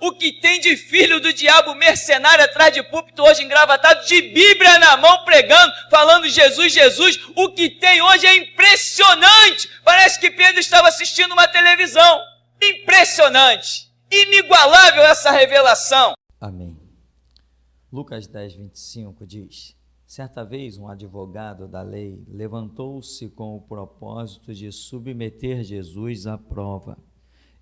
O que tem de filho do diabo mercenário atrás de púlpito hoje engravatado, de Bíblia na mão pregando, falando Jesus, Jesus, o que tem hoje é impressionante. Parece que Pedro estava assistindo uma televisão. Impressionante, inigualável essa revelação. Amém. Lucas 10, 25 diz: certa vez um advogado da lei levantou-se com o propósito de submeter Jesus à prova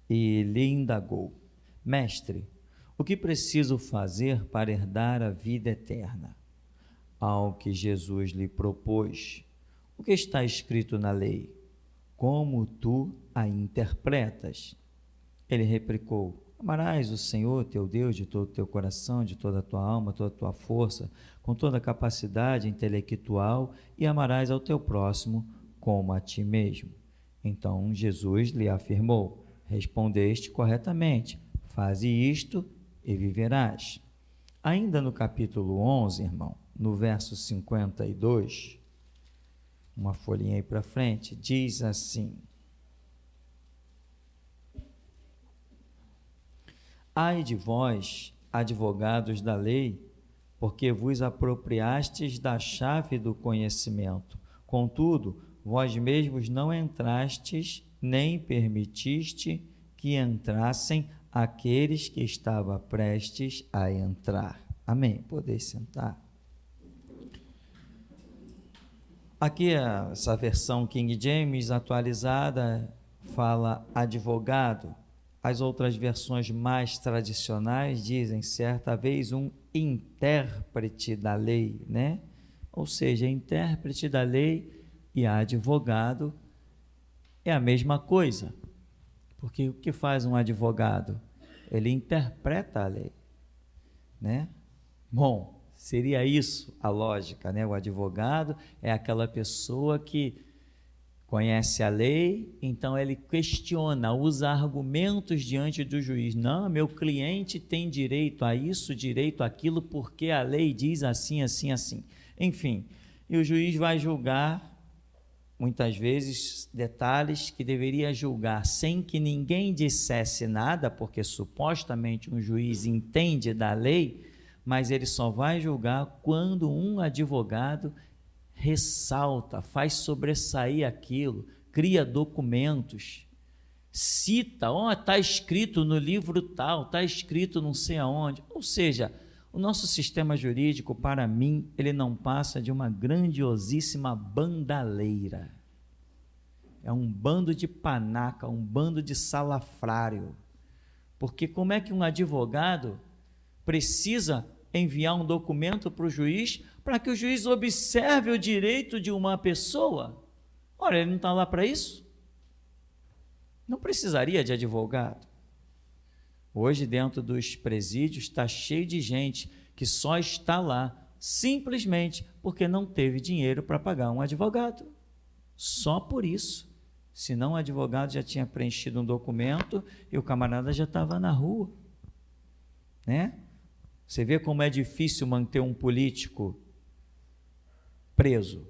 e lhe indagou: Mestre, o que preciso fazer para herdar a vida eterna? Ao que Jesus lhe propôs: o que está escrito na lei? Como tu a interpretas? Ele replicou: amarás o Senhor teu Deus de todo o teu coração, de toda a tua alma, toda a tua força, com toda a capacidade intelectual, e amarás ao teu próximo como a ti mesmo. Então Jesus lhe afirmou: respondeste corretamente, faze isto e viverás. Ainda no capítulo 11, irmão, no verso 52, uma folhinha aí para frente, diz assim: ai de vós, advogados da lei, porque vos apropriastes da chave do conhecimento. Contudo, vós mesmos não entrastes, nem permitiste que entrassem aqueles que estavam prestes a entrar. Amém. Podeis sentar. Aqui essa versão King James atualizada fala advogado. As outras versões mais tradicionais dizem certa vez um intérprete da lei, né? Ou seja, intérprete da lei e advogado é a mesma coisa. Porque o que faz um advogado? Ele interpreta a lei, né? Bom, seria isso a lógica, né? O advogado é aquela pessoa que conhece a lei, então ele questiona, usa argumentos diante do juiz. Não, meu cliente tem direito a isso, direito àquilo, porque a lei diz assim, assim, assim. Enfim, e o juiz vai julgar, muitas vezes, detalhes que deveria julgar sem que ninguém dissesse nada, porque supostamente um juiz entende da lei, mas ele só vai julgar quando um advogado ressalta, faz sobressair aquilo, cria documentos, cita, está escrito no livro tal, está escrito não sei aonde. Ou seja, o nosso sistema jurídico, para mim, ele não passa de uma grandiosíssima bandaleira. É um bando de panaca, um bando de salafrário. Porque como é que um advogado precisa enviar um documento para o juiz para que o juiz observe o direito de uma pessoa? Ora, ele não está lá para isso? Não precisaria de advogado. Hoje, dentro dos presídios, está cheio de gente que só está lá simplesmente porque não teve dinheiro para pagar um advogado. Só por isso. Senão o advogado já tinha preenchido um documento e o camarada já estava na rua, né? Você vê como é difícil manter um político preso.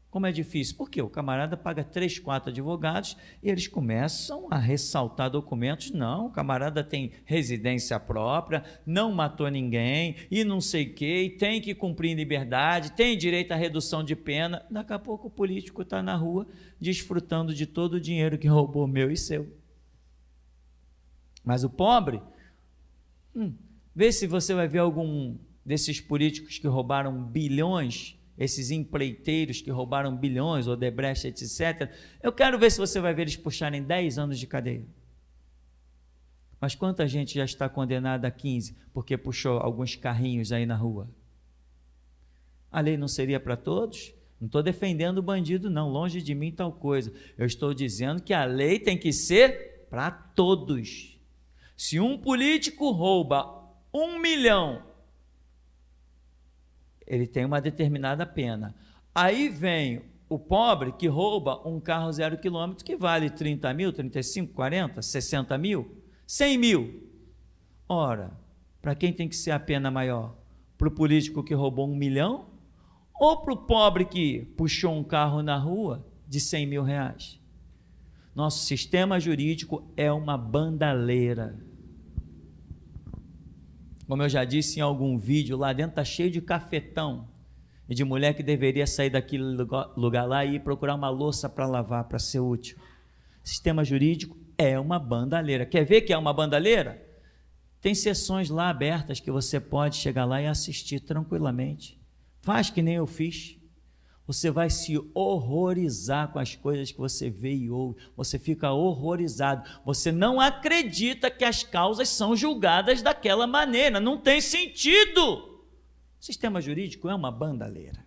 Como é difícil? Porque o camarada paga 3, 4 advogados e eles começam a ressaltar documentos. Não, o camarada tem residência própria, não matou ninguém e não sei o quê, e tem que cumprir em liberdade, tem direito à redução de pena. Daqui a pouco o político está na rua desfrutando de todo o dinheiro que roubou meu e seu. Mas o pobre... Vê se você vai ver algum desses políticos que roubaram bilhões, esses empreiteiros que roubaram bilhões, Odebrecht, etc. Eu quero ver se você vai ver eles puxarem 10 anos de cadeia. Mas quanta gente já está condenada a 15 porque puxou alguns carrinhos aí na rua? A lei não seria para todos? Não estou defendendo o bandido, não, longe de mim tal coisa. Eu estou dizendo que a lei tem que ser para todos. Se um político rouba 1 milhão, ele tem uma determinada pena. Aí vem o pobre que rouba um carro 0 quilômetro que vale 30 mil, 35, 40, 60 mil, 100 mil. Ora, para quem tem que ser a pena maior? Para o político que roubou 1 milhão ou para o pobre que puxou um carro na rua de 100 mil reais? Nosso sistema jurídico é uma bandaleira. Como eu já disse em algum vídeo, lá dentro está cheio de cafetão e de mulher que deveria sair daquele lugar lá e ir procurar uma louça para lavar, para ser útil. Sistema jurídico é uma bandalheira. Quer ver que é uma bandalheira? Tem sessões lá abertas que você pode chegar lá e assistir tranquilamente. Faz que nem eu fiz. Você vai se horrorizar com as coisas que você vê e ouve. Você fica horrorizado. Você não acredita que as causas são julgadas daquela maneira. Não tem sentido. O sistema jurídico é uma bandalheira.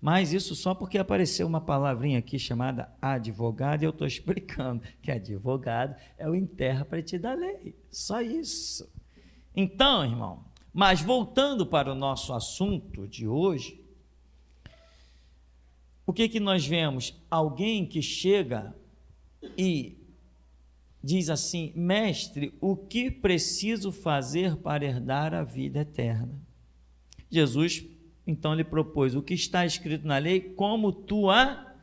Mas isso só porque apareceu uma palavrinha aqui chamada advogado, e eu estou explicando que advogado é o intérprete da lei. Só isso. Então, irmão, mas voltando para o nosso assunto de hoje, o que nós vemos? Alguém que chega e diz assim: mestre, o que preciso fazer para herdar a vida eterna? Jesus, então, lhe propôs: o que está escrito na lei, como tu a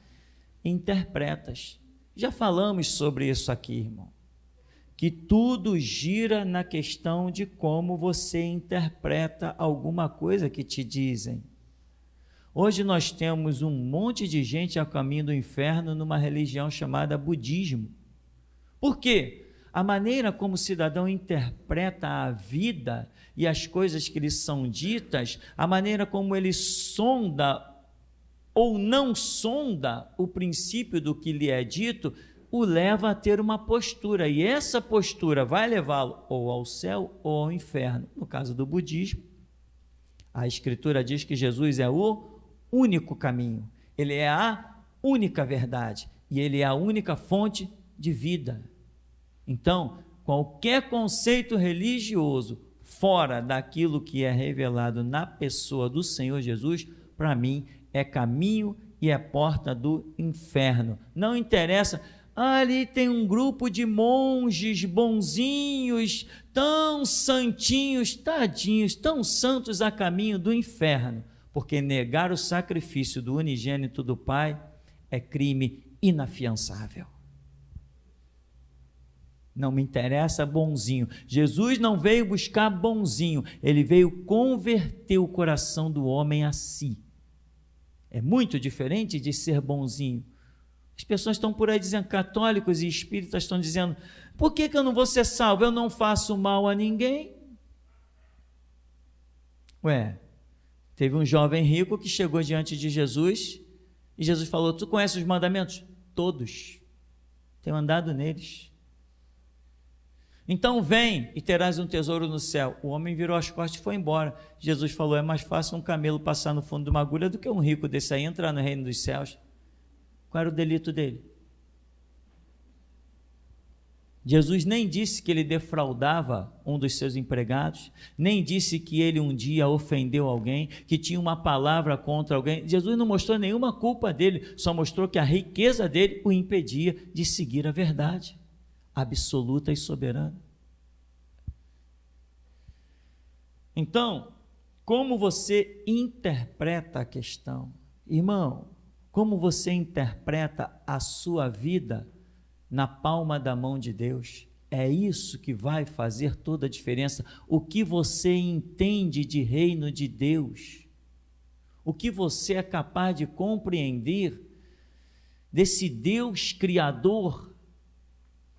interpretas? Já falamos sobre isso aqui, irmão, que tudo gira na questão de como você interpreta alguma coisa que te dizem. Hoje nós temos um monte de gente a caminho do inferno numa religião chamada budismo. Por quê? A maneira como o cidadão interpreta a vida e as coisas que lhe são ditas, a maneira como ele sonda ou não sonda o princípio do que lhe é dito, o leva a ter uma postura, e essa postura vai levá-lo ou ao céu ou ao inferno. No caso do budismo, a Escritura diz que Jesus é o único caminho, ele é a única verdade e ele é a única fonte de vida. Então, qualquer conceito religioso fora daquilo que é revelado na pessoa do Senhor Jesus, para mim, é caminho e é porta do inferno. Não interessa, ali tem um grupo de monges bonzinhos, tão santinhos, tadinhos, tão santos a caminho do inferno, porque negar o sacrifício do unigênito do Pai é crime inafiançável. Não me interessa bonzinho. Jesus não veio buscar bonzinho, ele veio converter o coração do homem a si. É muito diferente de ser bonzinho. As pessoas estão por aí dizendo, católicos e espíritas estão dizendo: por que eu não vou ser salvo? Eu não faço mal a ninguém. Teve um jovem rico que chegou diante de Jesus e Jesus falou: tu conhece os mandamentos? Todos. Tenho andado neles. Então vem e terás um tesouro no céu. O homem virou as costas e foi embora. Jesus falou: é mais fácil um camelo passar no fundo de uma agulha do que um rico desse aí entrar no reino dos céus. Qual era o delito dele? Jesus nem disse que ele defraudava um dos seus empregados, nem disse que ele um dia ofendeu alguém, que tinha uma palavra contra alguém. Jesus não mostrou nenhuma culpa dele, só mostrou que a riqueza dele o impedia de seguir a verdade absoluta e soberana. Então, como você interpreta a questão? Irmão, como você interpreta a sua vida na palma da mão de Deus? É isso que vai fazer toda a diferença. O que você entende de reino de Deus? O que você é capaz de compreender desse Deus Criador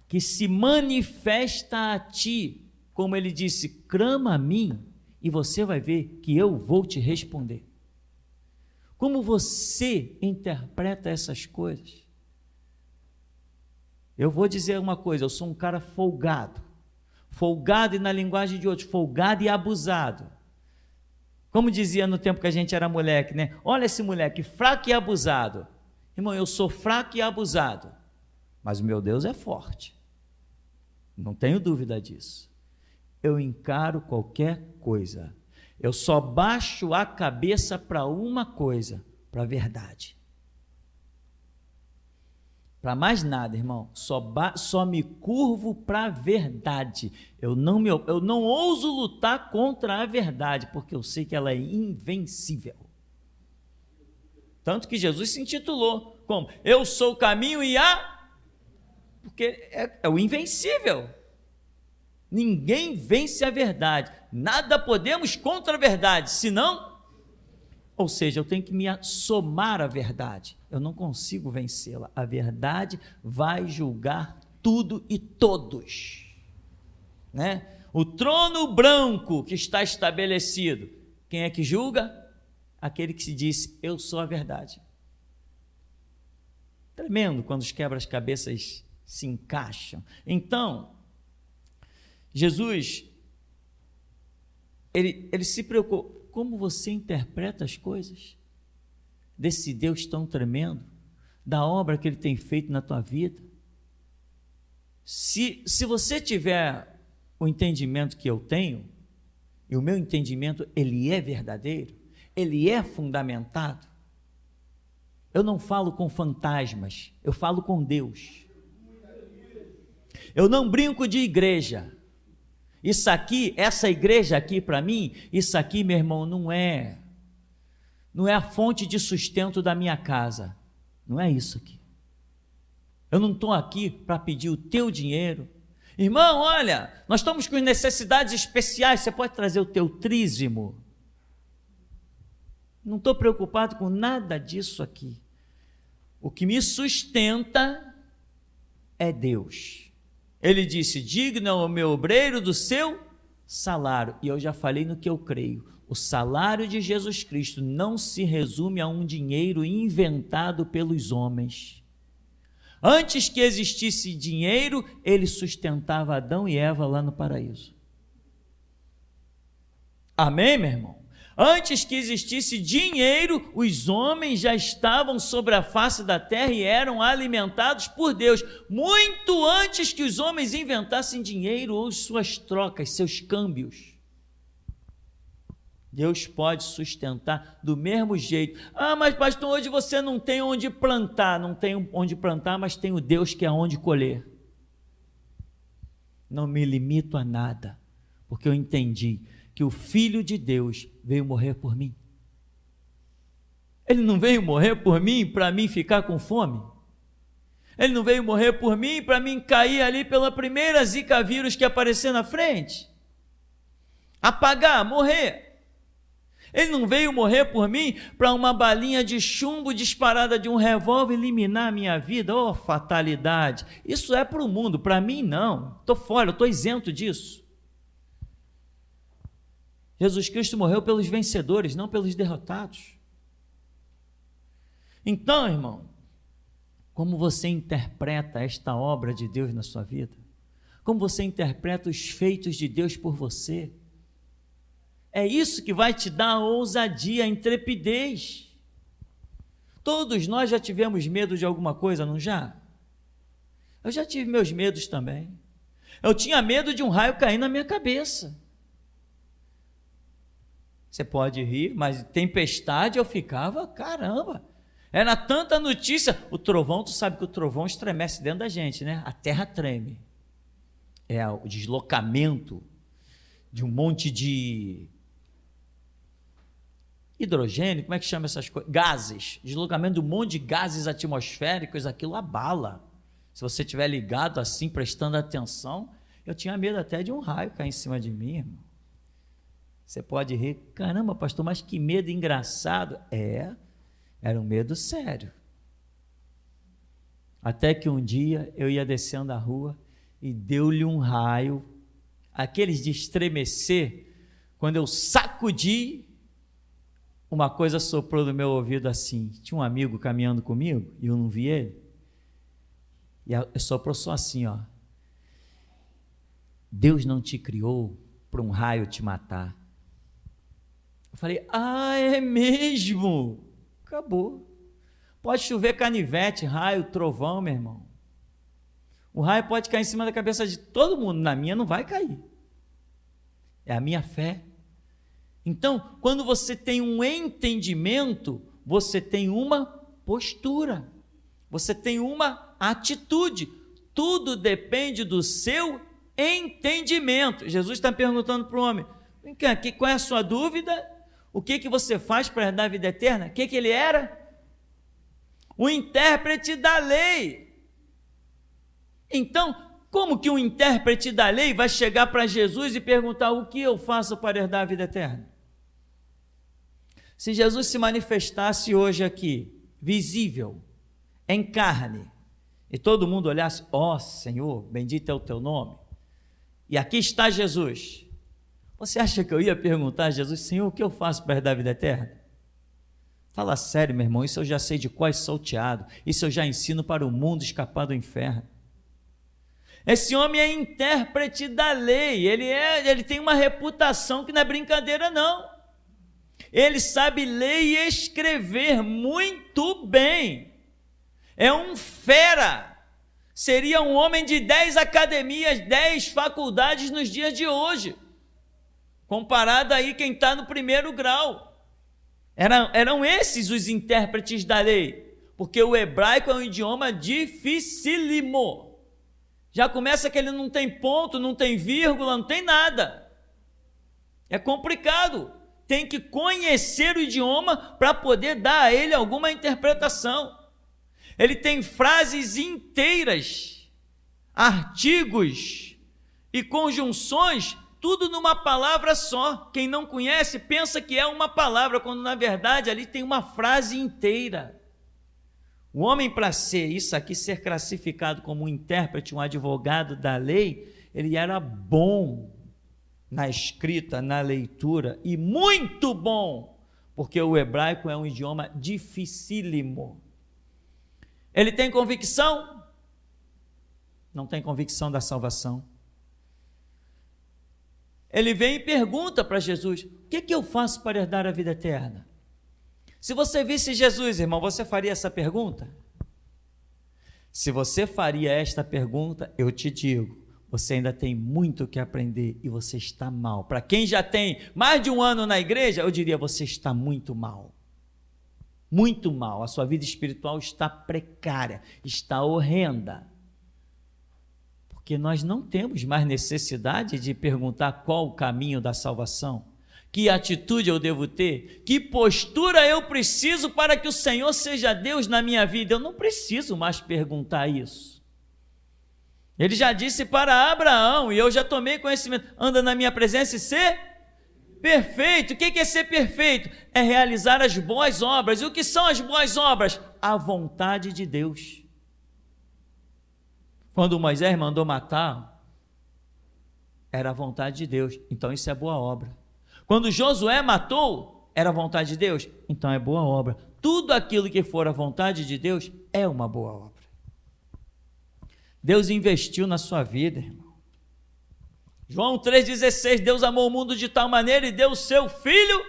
que se manifesta a ti, como ele disse: clama a mim e você vai ver que eu vou te responder. Como você interpreta essas coisas? Eu vou dizer uma coisa: eu sou um cara folgado e na linguagem de outros, folgado e abusado. Como dizia no tempo que a gente era moleque, né? Olha esse moleque, fraco e abusado. Irmão, eu sou fraco e abusado, mas o meu Deus é forte. Não tenho dúvida disso. Eu encaro qualquer coisa. Eu só baixo a cabeça para uma coisa, para a verdade. Para mais nada, irmão. Só me curvo para a verdade. Eu não ouso lutar contra a verdade, porque eu sei que ela é invencível. Tanto que Jesus se intitulou como: eu sou o caminho e a... Porque é o invencível. Ninguém vence a verdade. Nada podemos contra a verdade, senão... Ou seja, eu tenho que me somar à verdade. Eu não consigo vencê-la. A verdade vai julgar tudo e todos. Né? O trono branco que está estabelecido, quem é que julga? Aquele que se diz, eu sou a verdade. Tremendo quando os quebra-cabeças se encaixam. Então, Jesus, ele se preocupou. Como você interpreta as coisas desse Deus tão tremendo, da obra que Ele tem feito na tua vida? Se você tiver o entendimento que eu tenho, e o meu entendimento, ele é verdadeiro, ele é fundamentado, eu não falo com fantasmas, eu falo com Deus. Eu não brinco de igreja. Isso aqui, essa igreja aqui para mim, isso aqui, meu irmão, não é a fonte de sustento da minha casa, não é isso aqui. Eu não estou aqui para pedir o teu dinheiro. Irmão, olha, nós estamos com necessidades especiais, você pode trazer o teu trízimo? Não estou preocupado com nada disso aqui. O que me sustenta é Deus. Ele disse, digno é o meu obreiro do seu salário. E eu já falei no que eu creio. O salário de Jesus Cristo não se resume a um dinheiro inventado pelos homens. Antes que existisse dinheiro, ele sustentava Adão e Eva lá no paraíso. Amém, meu irmão? Antes que existisse dinheiro, os homens já estavam sobre a face da terra e eram alimentados por Deus, muito antes que os homens inventassem dinheiro ou suas trocas, seus câmbios. Deus pode sustentar do mesmo jeito. Ah, mas pastor, hoje você não tem onde plantar. Não tem onde plantar, mas tem o Deus que é onde colher. Não me limito a nada, porque eu entendi que o Filho de Deus veio morrer por mim. Ele não veio morrer por mim para mim ficar com fome. Ele não veio morrer por mim para mim cair ali pela primeira zika vírus que aparecer na frente. Apagar, morrer. Ele não veio morrer por mim para uma balinha de chumbo disparada de um revólver eliminar a minha vida. Oh, fatalidade. Isso é para o mundo, para mim não. Estou fora, estou isento disso. Jesus Cristo morreu pelos vencedores, não pelos derrotados. Então, irmão, como você interpreta esta obra de Deus na sua vida? Como você interpreta os feitos de Deus por você? É isso que vai te dar a ousadia, a intrepidez. Todos nós já tivemos medo de alguma coisa, não já? Eu já tive meus medos também. Eu tinha medo de um raio cair na minha cabeça. Você pode rir, mas tempestade eu ficava, caramba, era tanta notícia. O trovão, tu sabe que o trovão estremece dentro da gente, né? A terra treme. É o deslocamento de um monte de hidrogênio, como é que chama essas coisas? Gases, deslocamento de um monte de gases atmosféricos, aquilo abala. Se você estiver ligado assim, prestando atenção, eu tinha medo até de um raio cair em cima de mim, irmão. Você pode rir, caramba, pastor, mas que medo engraçado. Era um medo sério. Até que um dia eu ia descendo a rua e deu-lhe um raio, aqueles de estremecer, quando eu sacudi, uma coisa soprou no meu ouvido assim. Tinha um amigo caminhando comigo e eu não vi ele. E soprou só assim, ó. Deus não te criou para um raio te matar. Eu falei, é mesmo? Acabou. Pode chover canivete, raio, trovão, meu irmão. O raio pode cair em cima da cabeça de todo mundo, na minha não vai cair. É a minha fé. Então, quando você tem um entendimento, você tem uma postura, você tem uma atitude. Tudo depende do seu entendimento. Jesus está perguntando para o homem, vem cá, qual é a sua dúvida? O que você faz para herdar a vida eterna? O que ele era? O intérprete da lei. Então, Como que um intérprete da lei vai chegar para Jesus e perguntar: o que eu faço para herdar a vida eterna? Se Jesus se manifestasse hoje aqui, visível, em carne, e todo mundo olhasse: ó Senhor, bendito é o teu nome, e aqui está Jesus, você acha que eu ia perguntar a Jesus: Senhor, o que eu faço para herdar a vida eterna? Fala sério, meu irmão, isso eu já sei de qual salteado, isso eu já ensino para o mundo escapar do inferno. Esse homem é intérprete da lei, ele tem uma reputação que não é brincadeira não. Ele sabe ler e escrever muito bem, é um fera, seria um homem de 10 academias, 10 faculdades nos dias de hoje, comparado aí quem está no primeiro grau. Eram esses os intérpretes da lei, porque o hebraico é um idioma dificílimo. Já começa que ele não tem ponto, não tem vírgula, não tem nada. É complicado. Tem que conhecer o idioma para poder dar a ele alguma interpretação. Ele tem frases inteiras, artigos e conjunções, tudo numa palavra só. Quem não conhece pensa que é uma palavra, quando na verdade ali tem uma frase inteira. O homem, para ser isso aqui, ser classificado como um intérprete, um advogado da lei, ele era bom na escrita, na leitura, e muito bom, porque o hebraico é um idioma dificílimo. Ele tem convicção? Não tem convicção da salvação. Ele vem e pergunta para Jesus: o que eu faço para herdar a vida eterna? Se você visse Jesus, irmão, você faria essa pergunta? Se você faria esta pergunta, eu te digo, você ainda tem muito que aprender e você está mal. Para quem já tem mais de um ano na igreja, eu diria: você está muito mal. Muito mal. A sua vida espiritual está precária, está horrenda. Porque nós não temos mais necessidade de perguntar qual o caminho da salvação. Que atitude eu devo ter? Que postura eu preciso para que o Senhor seja Deus na minha vida? Eu não preciso mais perguntar isso. Ele já disse para Abraão, e eu já tomei conhecimento: anda na minha presença e ser perfeito. O que é ser perfeito? É realizar as boas obras. E o que são as boas obras? A vontade de Deus. Quando Moisés mandou matar, era a vontade de Deus, então isso é boa obra. Quando Josué matou, era a vontade de Deus, então é boa obra. Tudo aquilo que for a vontade de Deus é uma boa obra. Deus investiu na sua vida, irmão. João 3,16, Deus amou o mundo de tal maneira e deu o seu Filho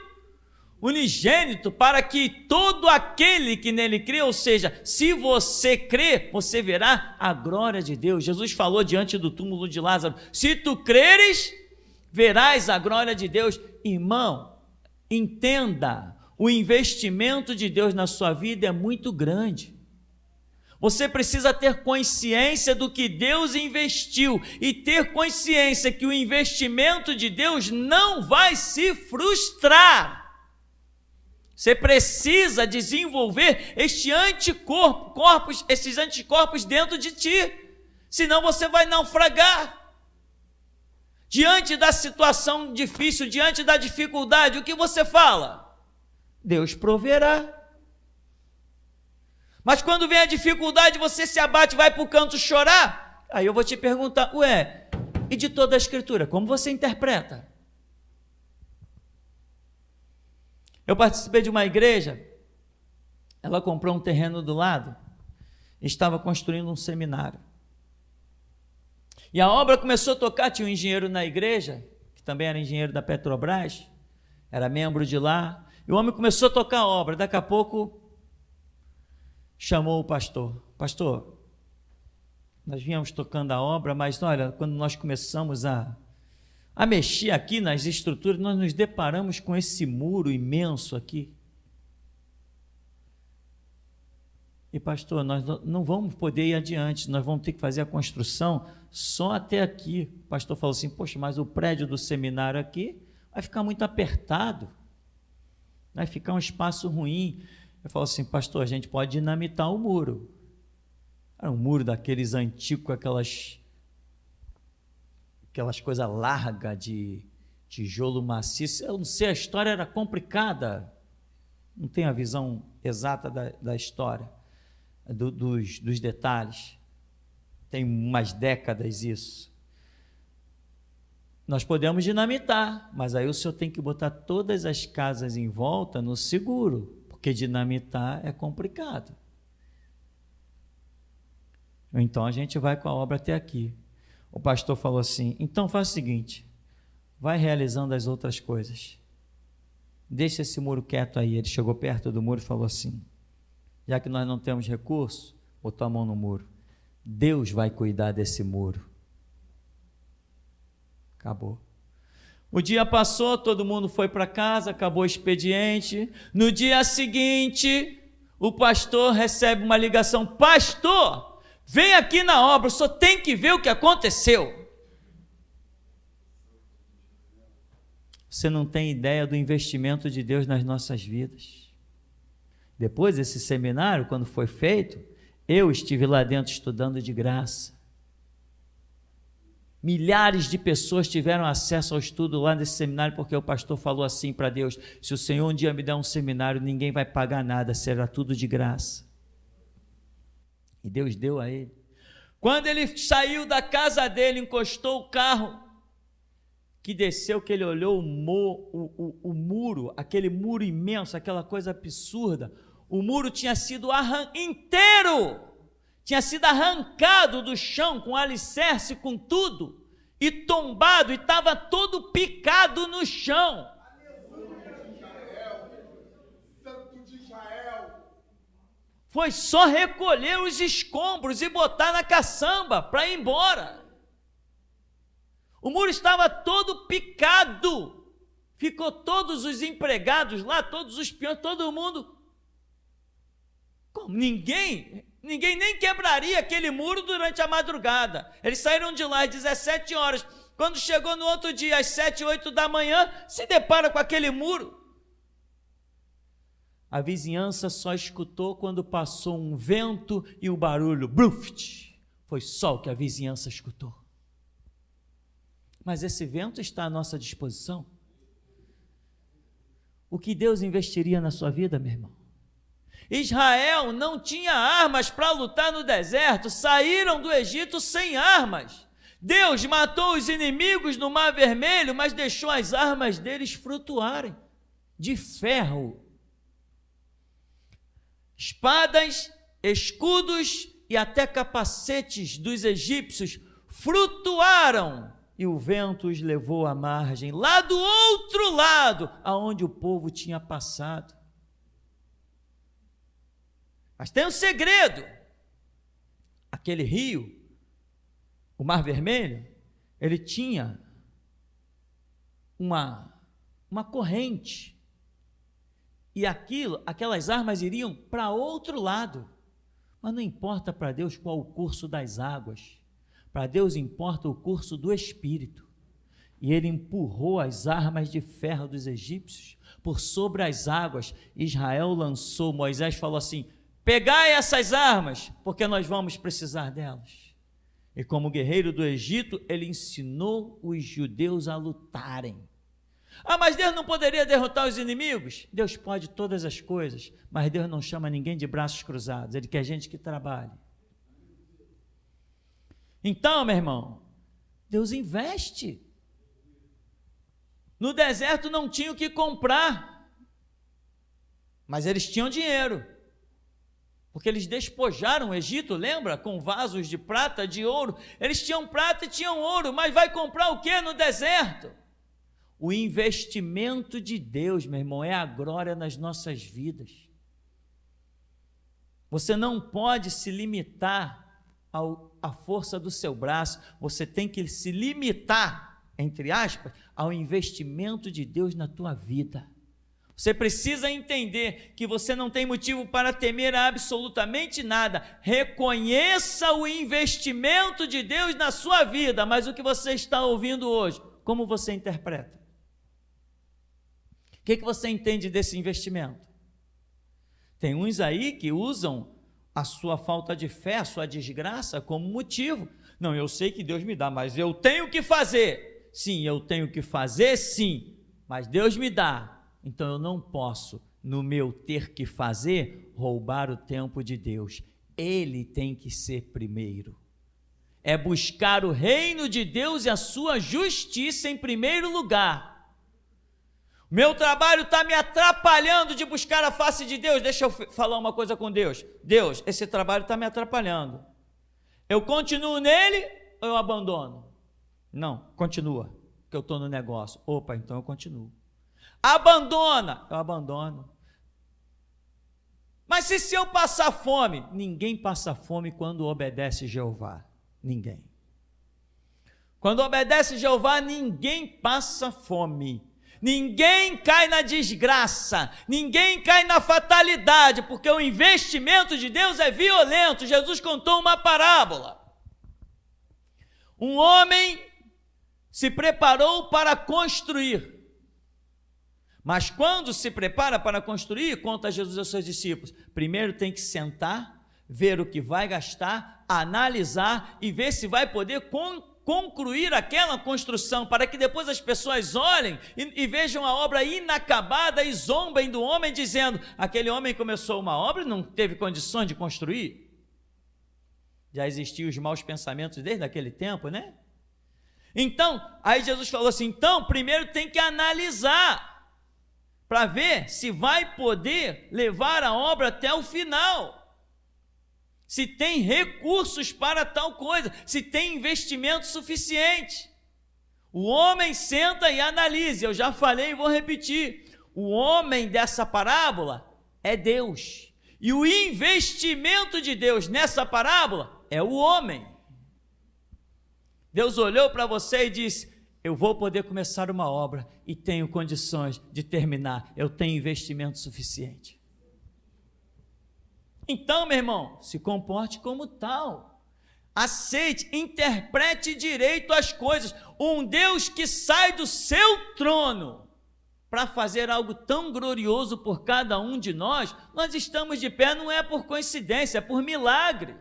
unigênito para que todo aquele que nele crê, ou seja, se você crê, você verá a glória de Deus. Jesus falou diante do túmulo de Lázaro: se tu creres, verás a glória de Deus. Irmão, entenda, o investimento de Deus na sua vida é muito grande. Você precisa ter consciência do que Deus investiu e ter consciência que o investimento de Deus não vai se frustrar. Você precisa desenvolver esses anticorpos dentro de ti, senão você vai naufragar. Diante da situação difícil, diante da dificuldade, o que você fala? Deus proverá. Mas quando vem a dificuldade, você se abate, vai para o canto chorar. Aí eu vou te perguntar: e de toda a Escritura, como você interpreta? Eu participei de uma igreja, ela comprou um terreno do lado, estava construindo um seminário. E a obra começou a tocar, tinha um engenheiro na igreja, que também era engenheiro da Petrobras, era membro de lá, e o homem começou a tocar a obra. Daqui a pouco chamou o pastor: pastor, nós viemos tocando a obra, mas olha, quando nós começamos a mexer aqui nas estruturas, nós nos deparamos com esse muro imenso aqui. E pastor, nós não vamos poder ir adiante, nós vamos ter que fazer a construção só até aqui. O pastor falou assim: poxa, mas o prédio do seminário aqui vai ficar muito apertado, vai ficar um espaço ruim. Eu falo assim: pastor, a gente pode dinamitar o muro. Era um muro daqueles antigos, com aquelas aquelas coisas largas de tijolo maciço. Eu não sei, a história era complicada, não tenho a visão exata da história, dos detalhes, tem umas décadas isso. Nós podemos dinamitar, mas aí o senhor tem que botar todas as casas em volta no seguro, porque dinamitar é complicado. Então a gente vai com a obra até aqui. O pastor falou assim: então faz o seguinte, vai realizando as outras coisas, deixa esse muro quieto aí. Ele chegou perto do muro e falou assim: já que nós não temos recurso, botou a mão no muro, Deus vai cuidar desse muro. Acabou. O dia passou, todo mundo foi para casa, acabou o expediente. No dia seguinte, o pastor recebe uma ligação: pastor, vem aqui na obra, o senhor tem que ver o que aconteceu. Você não tem ideia do investimento de Deus nas nossas vidas. Depois desse seminário, quando foi feito, eu estive lá dentro estudando de graça. Milhares de pessoas tiveram acesso ao estudo lá nesse seminário, porque o pastor falou assim para Deus: se o Senhor um dia me der um seminário, ninguém vai pagar nada, será tudo de graça. E Deus deu a ele. Quando ele saiu da casa dele, encostou o carro, que desceu, que ele olhou o muro, aquele muro imenso, aquela coisa absurda, o muro tinha sido inteiro, tinha sido arrancado do chão, com alicerce, com tudo, e tombado, e estava todo picado no chão. Santo de Israel. Foi só recolher os escombros e botar na caçamba para ir embora. O muro estava todo picado, ficou todos os empregados lá, todos os peões, todo mundo. Como? Ninguém nem quebraria aquele muro durante a madrugada. Eles saíram de lá às 17 horas. Quando chegou no outro dia, às 7, 8 da manhã, se depara com aquele muro. A vizinhança só escutou quando passou um vento e o barulho, bruft. Foi só o que a vizinhança escutou. Mas esse vento está à nossa disposição. O que Deus investiria na sua vida, meu irmão? Israel não tinha armas para lutar no deserto, saíram do Egito sem armas. Deus matou os inimigos no Mar Vermelho, mas deixou as armas deles flutuarem, de ferro. Espadas, escudos e até capacetes dos egípcios flutuaram, e o vento os levou à margem, lá do outro lado, aonde o povo tinha passado. Mas tem um segredo. Aquele rio, o Mar Vermelho, ele tinha uma corrente, e aquelas armas iriam para outro lado. Mas não importa para Deus qual o curso das águas, para Deus importa o curso do Espírito. E ele empurrou as armas de ferro dos egípcios por sobre as águas. Israel lançou, Moisés falou assim: pegai essas armas, porque nós vamos precisar delas. E como guerreiro do Egito, ele ensinou os judeus a lutarem. Ah, mas Deus não poderia derrotar os inimigos? Deus pode todas as coisas, mas Deus não chama ninguém de braços cruzados, Ele quer gente que trabalhe. Então, meu irmão, Deus investe. No deserto não tinha o que comprar, mas eles tinham dinheiro, porque eles despojaram o Egito, lembra? Com vasos de prata, de ouro. Eles tinham prata e tinham ouro, mas vai comprar o que no deserto? O investimento de Deus, meu irmão, é a glória nas nossas vidas. Você não pode se limitar à força do seu braço, você tem que se limitar, entre aspas, ao investimento de Deus na tua vida. Você precisa entender que você não tem motivo para temer absolutamente nada. Reconheça o investimento de Deus na sua vida, mas o que você está ouvindo hoje, como você interpreta? O que você entende desse investimento? Tem uns aí que usam a sua falta de fé, a sua desgraça como motivo. Não, eu sei que Deus me dá, mas eu tenho que fazer. Sim, eu tenho que fazer, sim, mas Deus me dá. Então eu não posso, no meu ter que fazer, roubar o tempo de Deus. Ele tem que ser primeiro. É buscar o reino de Deus e a sua justiça em primeiro lugar. Meu trabalho está me atrapalhando de buscar a face de Deus. Deixa eu falar uma coisa com Deus. Deus, esse trabalho está me atrapalhando. Eu continuo nele ou eu abandono? Não, continua, que eu estou no negócio. Opa, então eu continuo. Abandona, eu abandono. Mas se eu passar fome? Ninguém passa fome quando obedece Jeová. Ninguém. Quando obedece Jeová, ninguém passa fome. Ninguém cai na desgraça, ninguém cai na fatalidade, porque o investimento de Deus é violento. Jesus contou uma parábola. Um homem se preparou para construir, mas quando se prepara para construir, conta Jesus aos seus discípulos, primeiro tem que sentar, ver o que vai gastar, analisar e ver se vai poder concluir aquela construção, para que depois as pessoas olhem e vejam a obra inacabada e zombem do homem, dizendo, aquele homem começou uma obra e não teve condições de construir. Já existiam os maus pensamentos desde aquele tempo, né? Então, aí Jesus falou assim, então, primeiro tem que analisar, para ver se vai poder levar a obra até o final. Se tem recursos para tal coisa, se tem investimento suficiente. O homem senta e analisa, eu já falei e vou repetir, o homem dessa parábola é Deus, e o investimento de Deus nessa parábola é o homem. Deus olhou para você e disse, eu vou poder começar uma obra e tenho condições de terminar, eu tenho investimento suficiente. Então, meu irmão, se comporte como tal, aceite, interprete direito as coisas. Um Deus que sai do seu trono para fazer algo tão glorioso por cada um de nós, nós estamos de pé, não é por coincidência, é por milagre.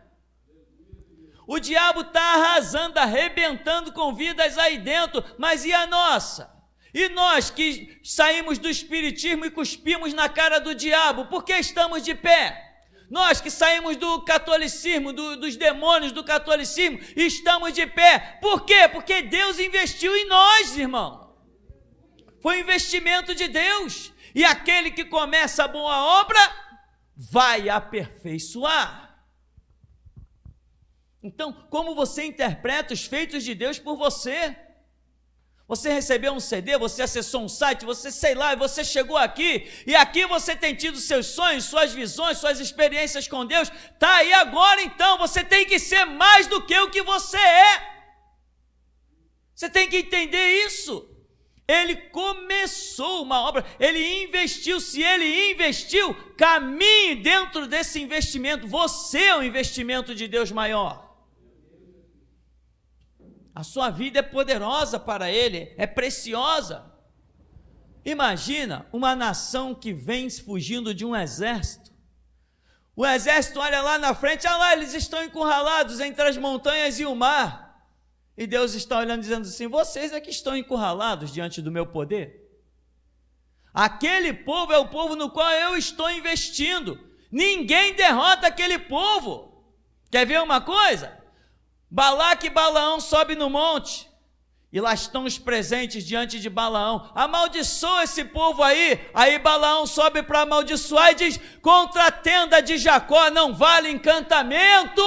O diabo está arrasando, arrebentando com vidas aí dentro, mas e a nossa? E nós que saímos do espiritismo e cuspimos na cara do diabo, por que estamos de pé? Nós que saímos do catolicismo, dos demônios do catolicismo, estamos de pé. Por quê? Porque Deus investiu em nós, irmão. Foi um investimento de Deus. E aquele que começa a boa obra, vai aperfeiçoar. Então, como você interpreta os feitos de Deus por você? Você recebeu um CD, você acessou um site, você sei lá, você chegou aqui, e aqui você tem tido seus sonhos, suas visões, suas experiências com Deus, está aí agora então, você tem que ser mais do que o que você é, você tem que entender isso. Ele começou uma obra, ele investiu, se ele investiu, caminhe dentro desse investimento, você é um investimento de Deus maior. A sua vida é poderosa para Ele, é preciosa. Imagina uma nação que vem fugindo de um exército. O exército olha lá na frente, olha lá, eles estão encurralados entre as montanhas e o mar. E Deus está olhando dizendo assim, vocês é que estão encurralados diante do meu poder. Aquele povo é o povo no qual eu estou investindo. Ninguém derrota aquele povo. Quer ver uma coisa? Balaque e Balaão sobem no monte, e lá estão os presentes diante de Balaão, amaldiçoa esse povo aí Balaão sobe para amaldiçoar e diz, contra a tenda de Jacó não vale encantamento.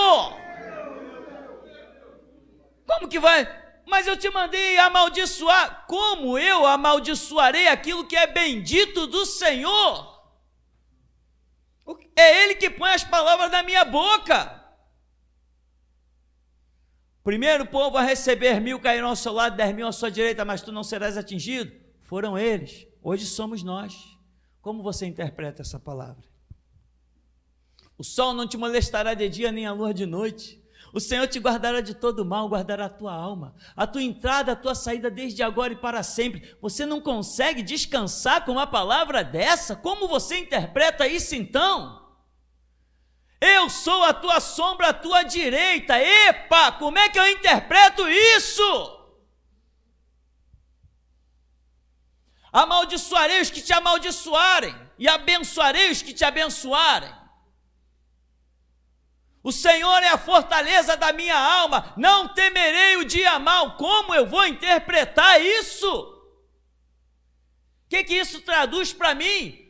Como que vai? Mas eu te mandei amaldiçoar. Como eu amaldiçoarei aquilo que é bendito do Senhor? É Ele que põe as palavras na minha boca. Primeiro povo a receber 1.000 cairão ao seu lado, 10.000 à sua direita, mas tu não serás atingido. Foram eles, hoje somos nós. Como você interpreta essa palavra? O sol não te molestará de dia, nem a lua de noite. O Senhor te guardará de todo mal, guardará a tua alma, a tua entrada, a tua saída desde agora e para sempre. Você não consegue descansar com uma palavra dessa? Como você interpreta isso então? Eu sou a tua sombra à tua direita. Epa, como é que eu interpreto isso? Amaldiçoarei os que te amaldiçoarem e abençoarei os que te abençoarem. O Senhor é a fortaleza da minha alma, não temerei o dia mau. Como eu vou interpretar isso? O que isso traduz para mim?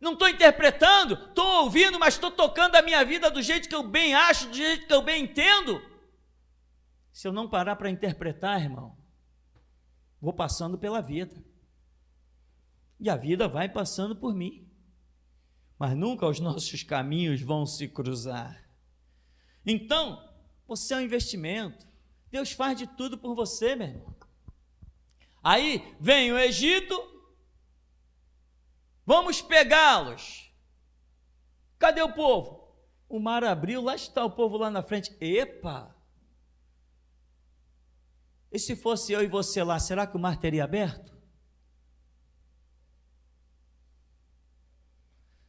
Não estou interpretando, estou ouvindo, mas estou tocando a minha vida do jeito que eu bem acho, do jeito que eu bem entendo. Se eu não parar para interpretar, irmão, vou passando pela vida. E a vida vai passando por mim. Mas nunca os nossos caminhos vão se cruzar. Então, você é um investimento. Deus faz de tudo por você, meu irmão. Aí vem o Egito. Vamos pegá-los. Cadê o povo? O mar abriu, lá está o povo lá na frente. Epa! E se fosse eu e você lá, será que o mar teria aberto?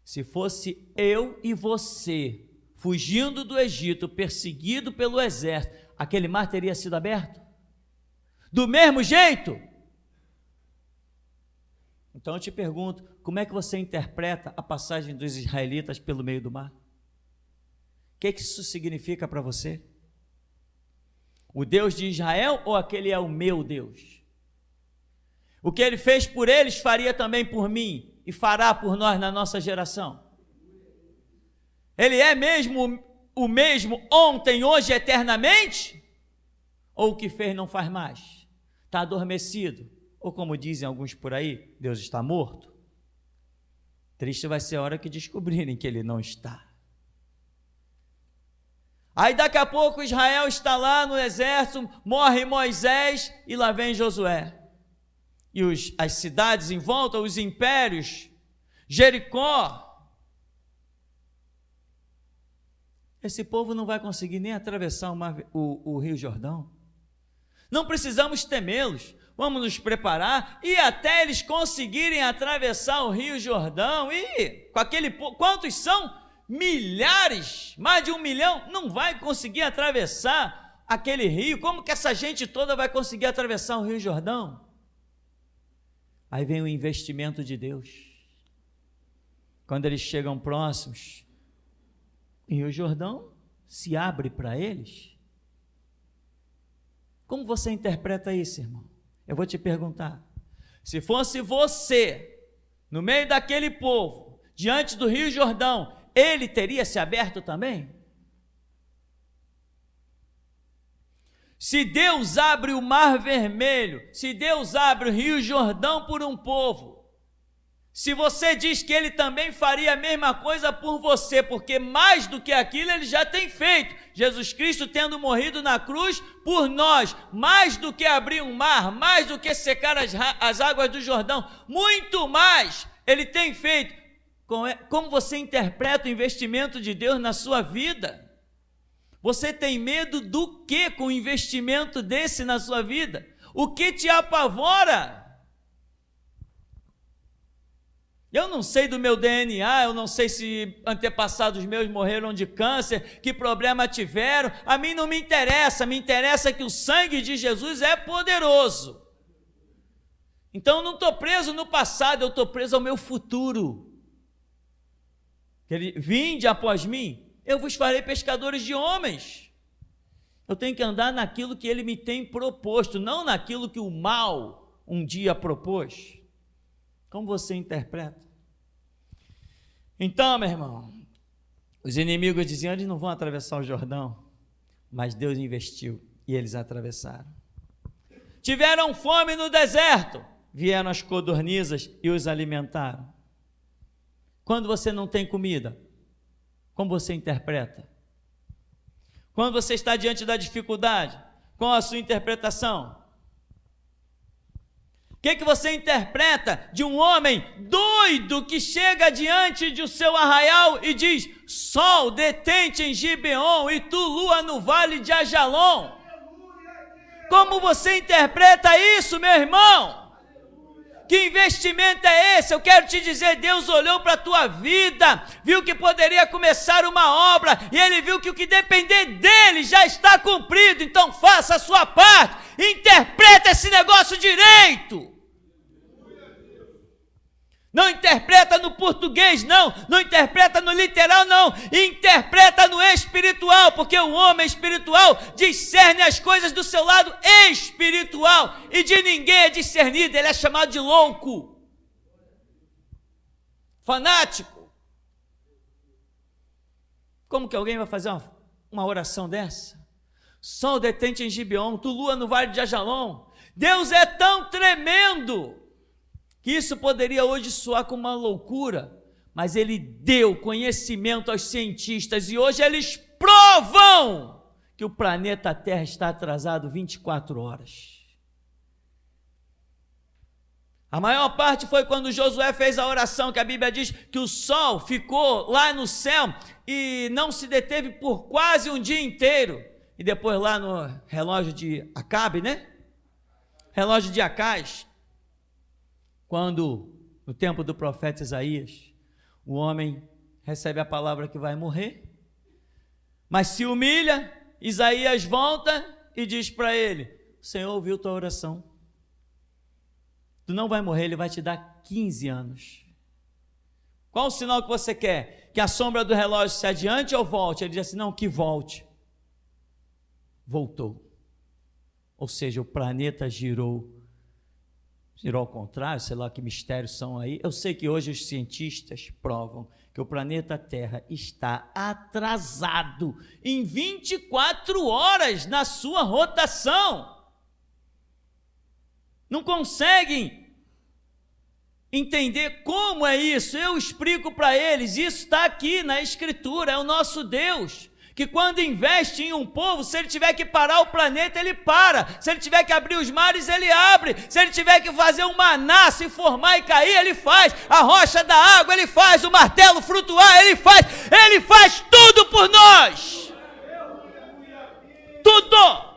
Se fosse eu e você, fugindo do Egito, perseguido pelo exército, aquele mar teria sido aberto? Do mesmo jeito? Então eu te pergunto, como é que você interpreta a passagem dos israelitas pelo meio do mar? O que isso significa para você? O Deus de Israel ou aquele é o meu Deus? O que ele fez por eles, faria também por mim e fará por nós na nossa geração. Ele é mesmo o mesmo ontem, hoje, eternamente? Ou o que fez não faz mais? Está adormecido? Ou como dizem alguns por aí, Deus está morto? Triste vai ser a hora que descobrirem que ele não está. Aí daqui a pouco Israel está lá no exército, morre Moisés e lá vem Josué. E as cidades em volta, os impérios, Jericó. Esse povo não vai conseguir nem atravessar o Rio Jordão. Não precisamos temê-los, vamos nos preparar e até eles conseguirem atravessar o Rio Jordão. E com aquele povo, quantos são? Milhares, mais de 1 milhão, não vai conseguir atravessar aquele rio. Como que essa gente toda vai conseguir atravessar o Rio Jordão? Aí vem o investimento de Deus. Quando eles chegam próximos, o Rio Jordão se abre para eles. Como você interpreta isso, irmão? Eu vou te perguntar. Se fosse você, no meio daquele povo, diante do Rio Jordão, ele teria se aberto também? Se Deus abre o Mar Vermelho, se Deus abre o Rio Jordão por um povo, se você diz que ele também faria a mesma coisa por você, porque mais do que aquilo ele já tem feito, Jesus Cristo tendo morrido na cruz por nós, mais do que abrir um mar, mais do que secar as águas do Jordão, muito mais ele tem feito. Como você interpreta o investimento de Deus na sua vida? Você tem medo do que com um investimento desse na sua vida? O que te apavora? Eu não sei do meu DNA, eu não sei se antepassados meus morreram de câncer, que problema tiveram, a mim não me interessa que o sangue de Jesus é poderoso. Então eu não estou preso no passado, eu estou preso ao meu futuro. Ele, vinde após mim, eu vos farei pescadores de homens. Eu tenho que andar naquilo que ele me tem proposto, não naquilo que o mal um dia propôs. Como você interpreta? Então, meu irmão, os inimigos diziam, eles não vão atravessar o Jordão, mas Deus investiu e eles atravessaram. Tiveram fome no deserto, vieram as codornizas e os alimentaram. Quando você não tem comida, como você interpreta? Quando você está diante da dificuldade, qual a sua interpretação? O que você interpreta de um homem doido que chega diante do seu arraial e diz, sol detente em Gibeon e tu lua no vale de Ajalon? Como você interpreta isso, meu irmão? Que investimento é esse? Eu quero te dizer, Deus olhou para a tua vida, viu que poderia começar uma obra, e Ele viu que o que depender dEle já está cumprido. Então faça a sua parte, interpreta esse negócio direito. Não interpreta no português, não interpreta no literal, não, interpreta no espiritual, porque o homem espiritual discerne as coisas do seu lado espiritual, e de ninguém é discernido, ele é chamado de louco, fanático. Como que alguém vai fazer uma oração dessa? Sol detente em Gibeon, tu lua no vale de Ajalon. Deus é tão tremendo que isso poderia hoje soar como uma loucura, mas Ele deu conhecimento aos cientistas, e hoje eles provam que o planeta Terra está atrasado 24 horas. A maior parte foi quando Josué fez a oração, que a Bíblia diz que o sol ficou lá no céu e não se deteve por quase um dia inteiro. E depois lá no relógio de Acabe, relógio de Acais, quando no tempo do profeta Isaías, o homem recebe a palavra que vai morrer, mas se humilha, Isaías volta e diz para ele: o Senhor ouviu tua oração, tu não vai morrer, Ele vai te dar 15 anos. Qual o sinal que você quer? Que a sombra do relógio se adiante ou volte? Ele diz assim: não, que volte. Voltou. Ou seja, o planeta girou ao contrário, sei lá que mistérios são aí. Eu sei que hoje os cientistas provam que o planeta Terra está atrasado em 24 horas na sua rotação. Não conseguem entender como é isso. Eu explico para eles, isso está aqui na Escritura, é o nosso Deus, que quando investe em um povo, se ele tiver que parar o planeta, ele para. Se ele tiver que abrir os mares, ele abre. Se ele tiver que fazer um maná se formar e cair, ele faz. A rocha da água, ele faz. O martelo flutuar, ele faz. Ele faz tudo por nós. Tudo.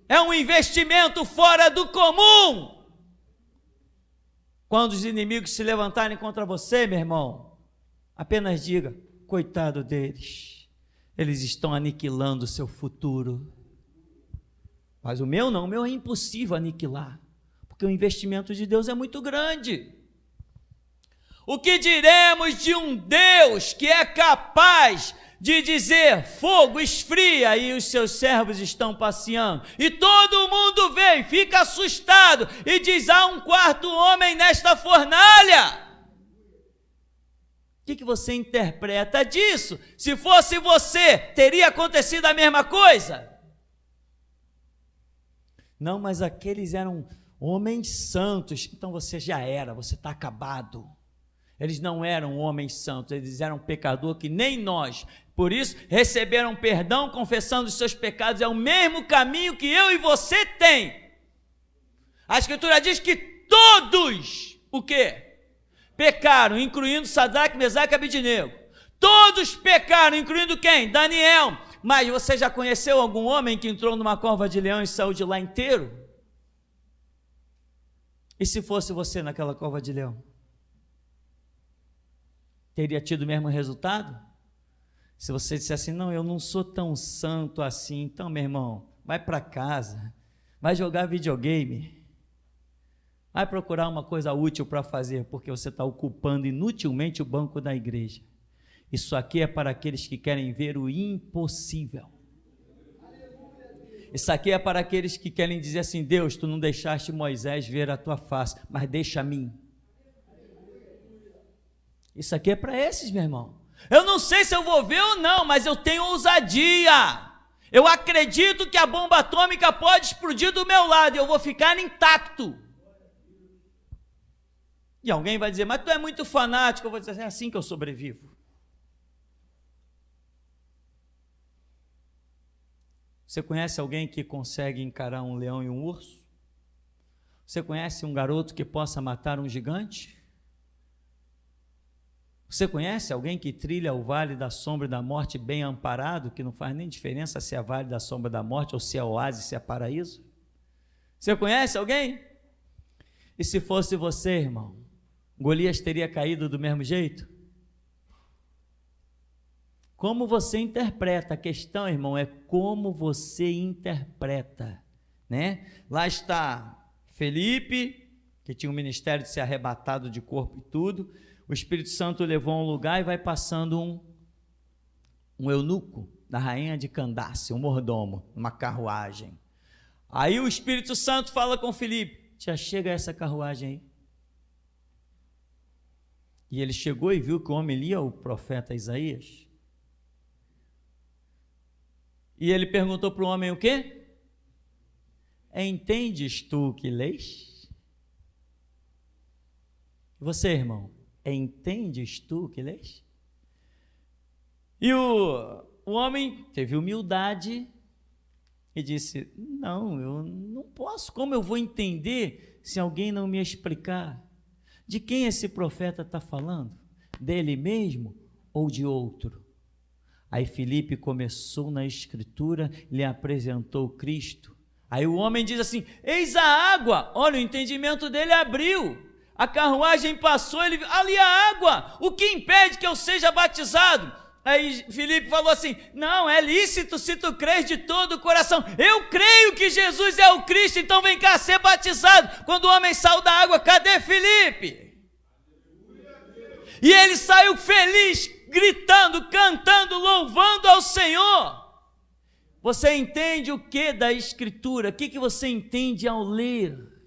É um investimento fora do comum. Quando os inimigos se levantarem contra você, meu irmão, apenas diga: coitado deles. Eles estão aniquilando o seu futuro. Mas o meu não, o meu é impossível aniquilar, porque o investimento de Deus é muito grande. O que diremos de um Deus que é capaz de dizer: fogo esfria, e os seus servos estão passeando, e todo mundo vem, fica assustado, e diz: há um quarto homem nesta fornalha. O que você interpreta disso? Se fosse você, teria acontecido a mesma coisa? Não, mas aqueles eram homens santos. Então você já era, você está acabado. Eles não eram homens santos, eles eram pecador que nem nós. Por isso, receberam perdão, confessando os seus pecados. É o mesmo caminho que eu e você tem. A Escritura diz que todos, o quê? Pecaram, incluindo Sadraque, Mesaque e Abednego. Todos pecaram, incluindo quem? Daniel. Mas você já conheceu algum homem que entrou numa cova de leão e saiu de lá inteiro? E se fosse você naquela cova de leão? Teria tido o mesmo resultado? Se você dissesse assim: não, eu não sou tão santo assim. Então, meu irmão, vai para casa, vai jogar videogame, vai procurar uma coisa útil para fazer, porque você está ocupando inutilmente o banco da igreja. Isso aqui é para aqueles que querem ver o impossível. Isso aqui é para aqueles que querem dizer assim: Deus, tu não deixaste Moisés ver a tua face, mas deixa a mim. Isso aqui é para esses, meu irmão. Eu não sei se eu vou ver ou não, mas eu tenho ousadia. Eu acredito que a bomba atômica pode explodir do meu lado e eu vou ficar intacto. E alguém vai dizer: mas tu é muito fanático. Eu vou dizer: é assim que eu sobrevivo. Você conhece alguém que consegue encarar um leão e um urso? Você conhece um garoto que possa matar um gigante? Você conhece alguém que trilha o vale da sombra e da morte bem amparado, que não faz nem diferença se é vale da sombra da morte ou se é oásis, se é paraíso? Você conhece alguém? E se fosse você, irmão, Golias teria caído do mesmo jeito? Como você interpreta? A questão, irmão, é como você interpreta, né? Lá está Felipe, que tinha um ministério de ser arrebatado de corpo e tudo. O Espírito Santo levou a um lugar e vai passando um eunuco da rainha de Candace, um mordomo, uma carruagem. Aí o Espírito Santo fala com Felipe: já chega essa carruagem aí. E ele chegou e viu que o homem lia o profeta Isaías. E ele perguntou para o homem o quê? Entendes tu o que lês? Você, irmão, entendes tu o que lês? E o homem teve humildade e disse: não, eu não posso. Como eu vou entender se alguém não me explicar? De quem esse profeta está falando? Dele mesmo ou de outro? Aí Filipe começou na escritura, lhe apresentou Cristo. Aí o homem diz assim: eis a água. Olha, o entendimento dele abriu. A carruagem passou, ele ali a água. O que impede que eu seja batizado? Aí Filipe falou assim: não, é lícito se tu crês de todo o coração. Eu creio que Jesus é o Cristo, então vem cá ser batizado. Quando o homem saiu da água, cadê Filipe? E ele saiu feliz, gritando, cantando, louvando ao Senhor. Você entende o que da Escritura? O que você entende ao ler?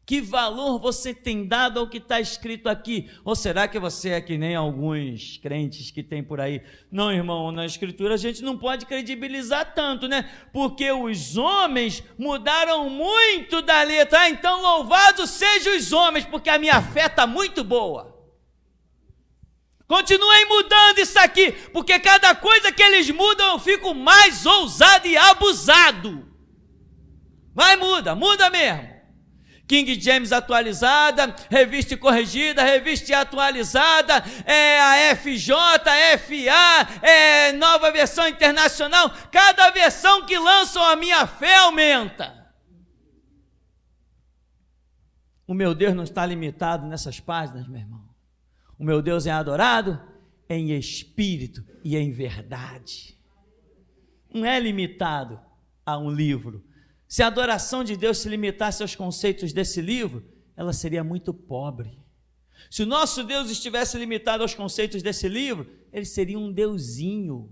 Que valor você tem dado ao que está escrito aqui? Ou será que você é que nem alguns crentes que tem por aí? Não, irmão, na Escritura a gente não pode credibilizar tanto, né? Porque os homens mudaram muito da letra. Então louvados sejam os homens, porque a minha fé está muito boa. Continuem mudando isso aqui, porque cada coisa que eles mudam eu fico mais ousado e abusado. Vai, muda mesmo. King James atualizada, revista corrigida, revista atualizada, a FJ, FA, nova versão internacional. Cada versão que lançam a minha fé aumenta. O meu Deus não está limitado nessas páginas, meu irmão. O meu Deus é adorado em espírito e em verdade. Não é limitado a um livro. Se a adoração de Deus se limitasse aos conceitos desse livro, ela seria muito pobre. Se o nosso Deus estivesse limitado aos conceitos desse livro, ele seria um deusinho.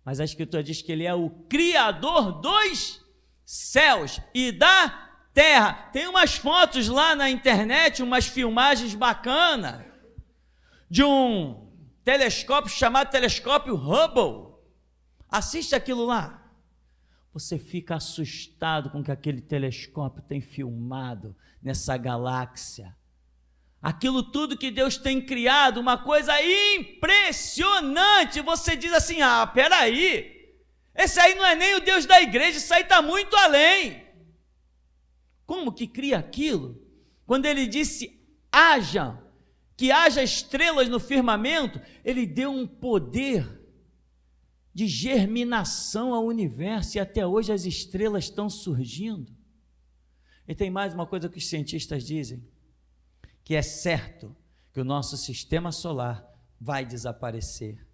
Mas a Escritura diz que ele é o Criador dos céus e da terra. Tem umas fotos lá na internet, umas filmagens bacanas, de um telescópio chamado telescópio Hubble. Assiste aquilo lá. Você fica assustado com o que aquele telescópio tem filmado nessa galáxia. Aquilo tudo que Deus tem criado, uma coisa impressionante. Você diz assim: ah, peraí, esse aí não é nem o Deus da igreja, isso aí está muito além. Como que cria aquilo? Quando ele disse haja, que haja estrelas no firmamento, ele deu um poder de germinação ao universo, e até hoje as estrelas estão surgindo. E tem mais uma coisa que os cientistas dizem, que é certo que o nosso sistema solar vai desaparecer.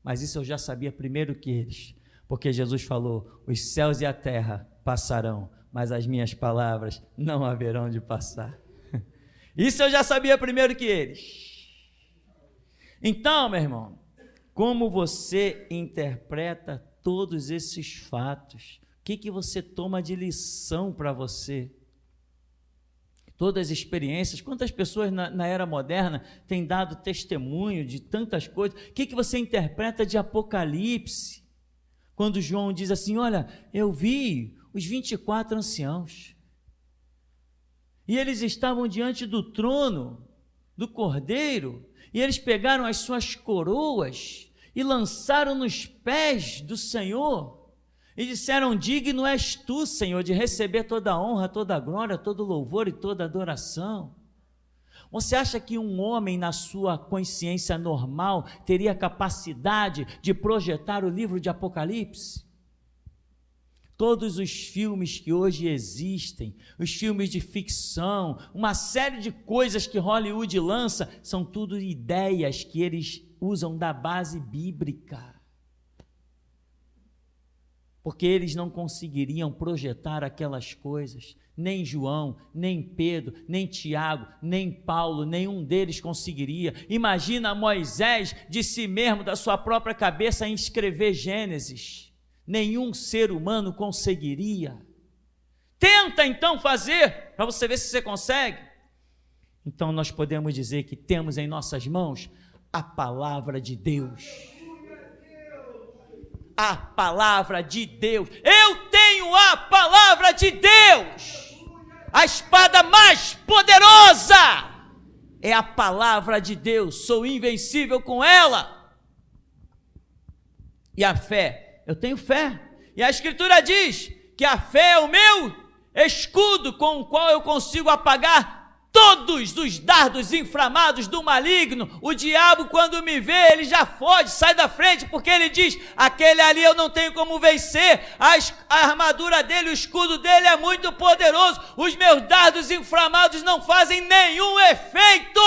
Mas isso eu já sabia primeiro que eles, porque Jesus falou: os céus e a terra passarão, mas as minhas palavras não haverão de passar. Isso eu já sabia primeiro que eles. Então, meu irmão, como você interpreta todos esses fatos? O que você toma de lição para você? Todas as experiências, quantas pessoas na era moderna têm dado testemunho de tantas coisas? O que você interpreta de Apocalipse? Quando João diz assim: olha, eu vi os 24 anciãos, e eles estavam diante do trono do Cordeiro, e eles pegaram as suas coroas e lançaram nos pés do Senhor, e disseram: digno és tu, Senhor, de receber toda a honra, toda a glória, todo o louvor e toda a adoração. Você acha que um homem, na sua consciência normal, teria capacidade de projetar o livro de Apocalipse? Todos os filmes que hoje existem, os filmes de ficção, uma série de coisas que Hollywood lança, são tudo ideias que eles usam da base bíblica. Porque eles não conseguiriam projetar aquelas coisas. Nem João, nem Pedro, nem Tiago, nem Paulo, nenhum deles conseguiria. Imagina Moisés de si mesmo, da sua própria cabeça, em escrever Gênesis. Nenhum ser humano conseguiria. Tenta então fazer, para você ver se você consegue. Então nós podemos dizer que temos em nossas mãos a palavra de Deus. A palavra de Deus. Eu tenho a palavra de Deus. A espada mais poderosa é a palavra de Deus. Sou invencível com ela. E a fé, eu tenho fé. E a Escritura diz que a fé é o meu escudo com o qual eu consigo apagar todos os dardos inflamados do maligno. O diabo, quando me vê, ele já foge, sai da frente, porque ele diz: aquele ali eu não tenho como vencer. A armadura dele, o escudo dele é muito poderoso. Os meus dardos inflamados não fazem nenhum efeito.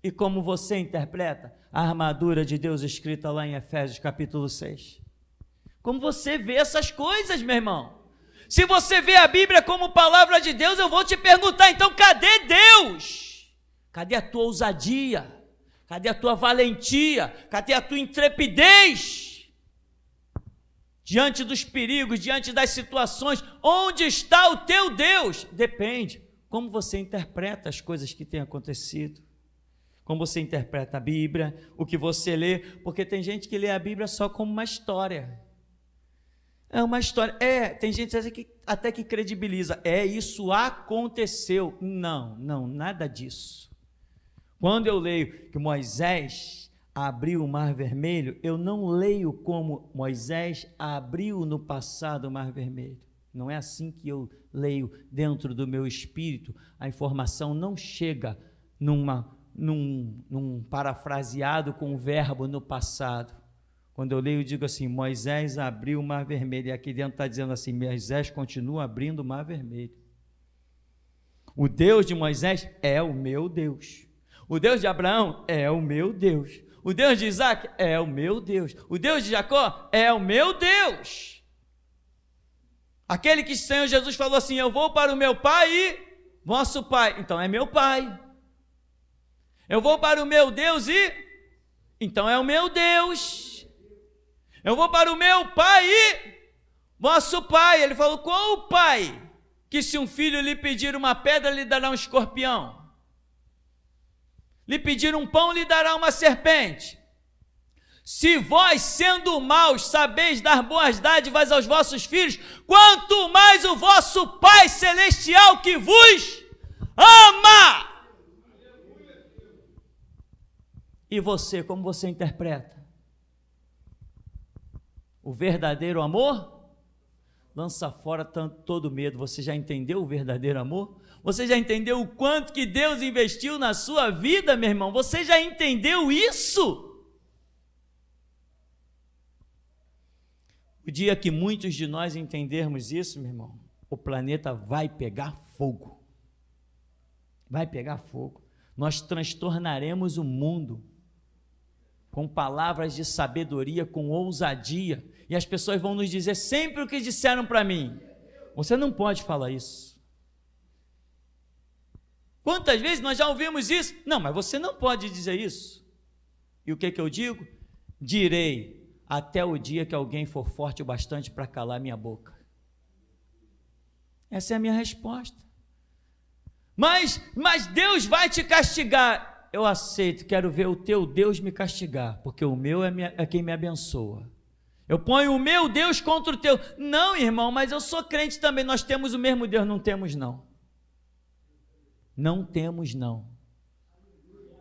E como você interpreta a armadura de Deus escrita lá em Efésios capítulo 6? Como você vê essas coisas, meu irmão? Se você vê a Bíblia como palavra de Deus, eu vou te perguntar, então, cadê Deus? Cadê a tua ousadia? Cadê a tua valentia? Cadê a tua intrepidez? Diante dos perigos, diante das situações, onde está o teu Deus? Depende como você interpreta as coisas que têm acontecido. Como você interpreta a Bíblia, o que você lê, porque tem gente que lê a Bíblia só como uma história. É uma história, tem gente até que credibiliza, isso aconteceu. Não, nada disso. Quando eu leio que Moisés abriu o Mar Vermelho, eu não leio como Moisés abriu no passado o Mar Vermelho. Não é assim que eu leio dentro do meu espírito. A informação não chega num parafraseado com o verbo no passado. Quando eu leio, eu digo assim: Moisés abriu o Mar Vermelho, e aqui dentro está dizendo assim: Moisés continua abrindo o Mar Vermelho. O Deus de Moisés é o meu Deus. O Deus de Abraão é o meu Deus. O Deus de Isaac é o meu Deus. O Deus de Jacó é o meu Deus. Aquele que o Senhor Jesus falou assim: eu vou para o meu Pai e vosso Pai, então é meu Pai. Eu vou para o meu Deus e então é o meu Deus. Eu vou para o meu Pai e vosso Pai. Ele falou: qual o pai que, se um filho lhe pedir uma pedra, lhe dará um escorpião? Lhe pedir um pão, lhe dará uma serpente? Se vós, sendo maus, sabeis dar boas dádivas aos vossos filhos, quanto mais o vosso Pai Celestial que vos ama. E você, como você interpreta? O verdadeiro amor lança fora todo medo. Você já entendeu o verdadeiro amor? Você já entendeu o quanto que Deus investiu na sua vida, meu irmão? Você já entendeu isso? O dia que muitos de nós entendermos isso, meu irmão, o planeta vai pegar fogo. Vai pegar fogo. Nós transtornaremos o mundo com palavras de sabedoria, com ousadia, e as pessoas vão nos dizer sempre o que disseram para mim: você não pode falar isso. Quantas vezes nós já ouvimos isso? Não, mas você não pode dizer isso. E o que eu digo? Direi até o dia que alguém for forte o bastante para calar minha boca. Essa é a minha resposta. Mas Deus vai te castigar. Eu aceito, quero ver o teu Deus me castigar, porque o meu é quem me abençoa. Eu ponho o meu Deus contra o teu. Não, irmão, mas eu sou crente também. Nós temos o mesmo Deus. Não temos, não. Não temos, não.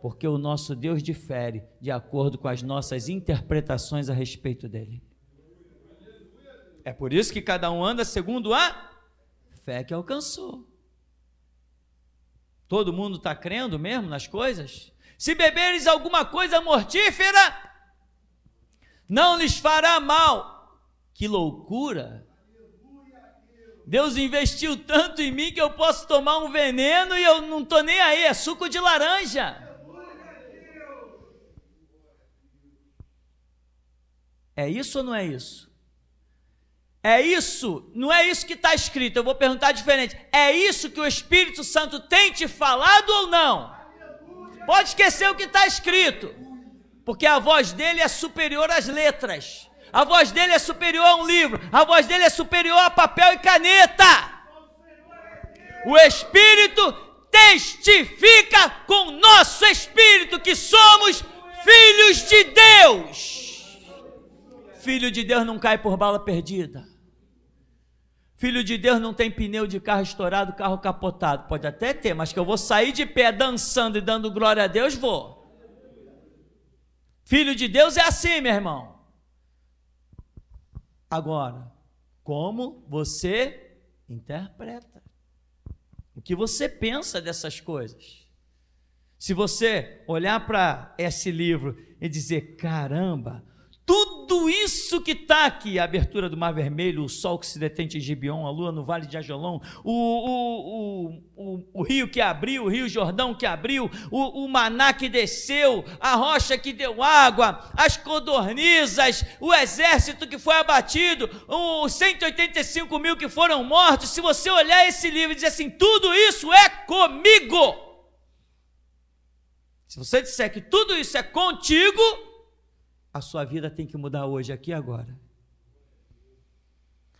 Porque o nosso Deus difere de acordo com as nossas interpretações a respeito dele. É por isso que cada um anda segundo a fé que alcançou. Todo mundo está crendo mesmo nas coisas? Se beberes alguma coisa mortífera, não lhes fará mal. Que loucura! Deus investiu tanto em mim que eu posso tomar um veneno e eu não estou nem aí, é suco de laranja. É isso ou não é isso? É isso, não é isso que está escrito, eu vou perguntar diferente. É isso que o Espírito Santo tem te falado ou não? Pode esquecer o que está escrito, porque a voz dele é superior às letras, a voz dele é superior a um livro, a voz dele é superior a papel e caneta. O Espírito testifica com o nosso espírito que somos filhos de Deus. Filho de Deus não cai por bala perdida. Filho de Deus não tem pneu de carro estourado, carro capotado. Pode até ter, mas que eu vou sair de pé dançando e dando glória a Deus, vou. Filho de Deus é assim, meu irmão. Agora, como você interpreta? O que você pensa dessas coisas? Se você olhar para esse livro e dizer, caramba, tudo isso que está aqui, a abertura do Mar Vermelho, o sol que se detém em Gibeon, a lua no vale de Ajalon, o rio que abriu, o rio Jordão que abriu, o maná que desceu, a rocha que deu água, as codornizas, o exército que foi abatido, os 185 mil que foram mortos. Se você olhar esse livro e dizer assim, tudo isso é comigo. Se você disser que tudo isso é contigo, a sua vida tem que mudar hoje, aqui e agora.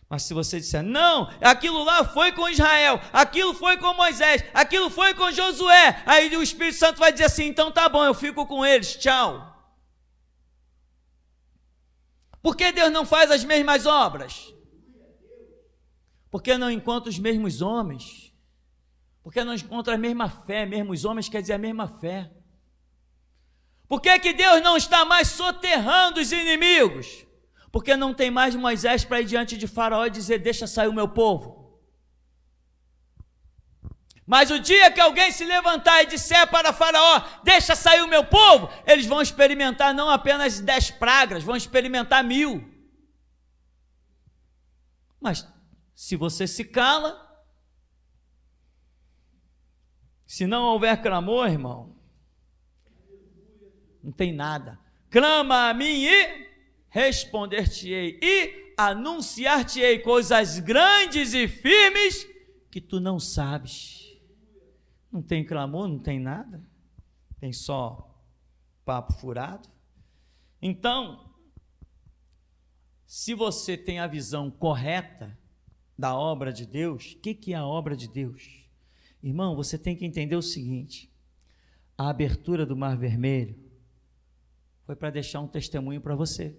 Mas se você disser, não, aquilo lá foi com Israel, aquilo foi com Moisés, aquilo foi com Josué, aí o Espírito Santo vai dizer assim, então tá bom, eu fico com eles, tchau. Por que Deus não faz as mesmas obras? Porque não encontra os mesmos homens, porque não encontra a mesma fé, mesmos homens quer dizer a mesma fé. Por que Deus não está mais soterrando os inimigos? Porque não tem mais Moisés para ir diante de Faraó e dizer, deixa sair o meu povo. Mas o dia que alguém se levantar e disser para Faraó, deixa sair o meu povo, eles vão experimentar não apenas 10 pragas, vão experimentar 1000. Mas se você se cala, se não houver clamor, irmão, não tem nada. Clama a mim e responder-te-ei e anunciar-te-ei coisas grandes e firmes que tu não sabes. Não tem clamor, não tem nada, tem só papo furado. Então, se você tem a visão correta da obra de Deus, o que é a obra de Deus? Irmão, você tem que entender o seguinte, a abertura do Mar Vermelho foi para deixar um testemunho para você.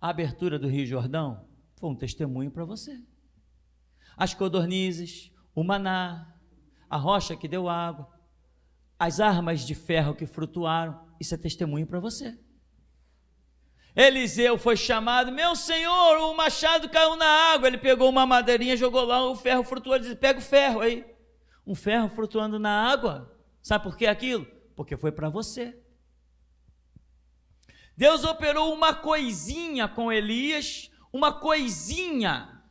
A abertura do Rio Jordão foi um testemunho para você. As codornizes, o maná, a rocha que deu água, as armas de ferro que flutuaram, isso é testemunho para você. Eliseu foi chamado, meu senhor, o machado caiu na água, ele pegou uma madeirinha, jogou lá, o ferro flutuou, ele disse, pega o ferro aí. Um ferro flutuando na água, sabe por que aquilo? Porque foi para você. Deus operou uma coisinha com Elias, uma coisinha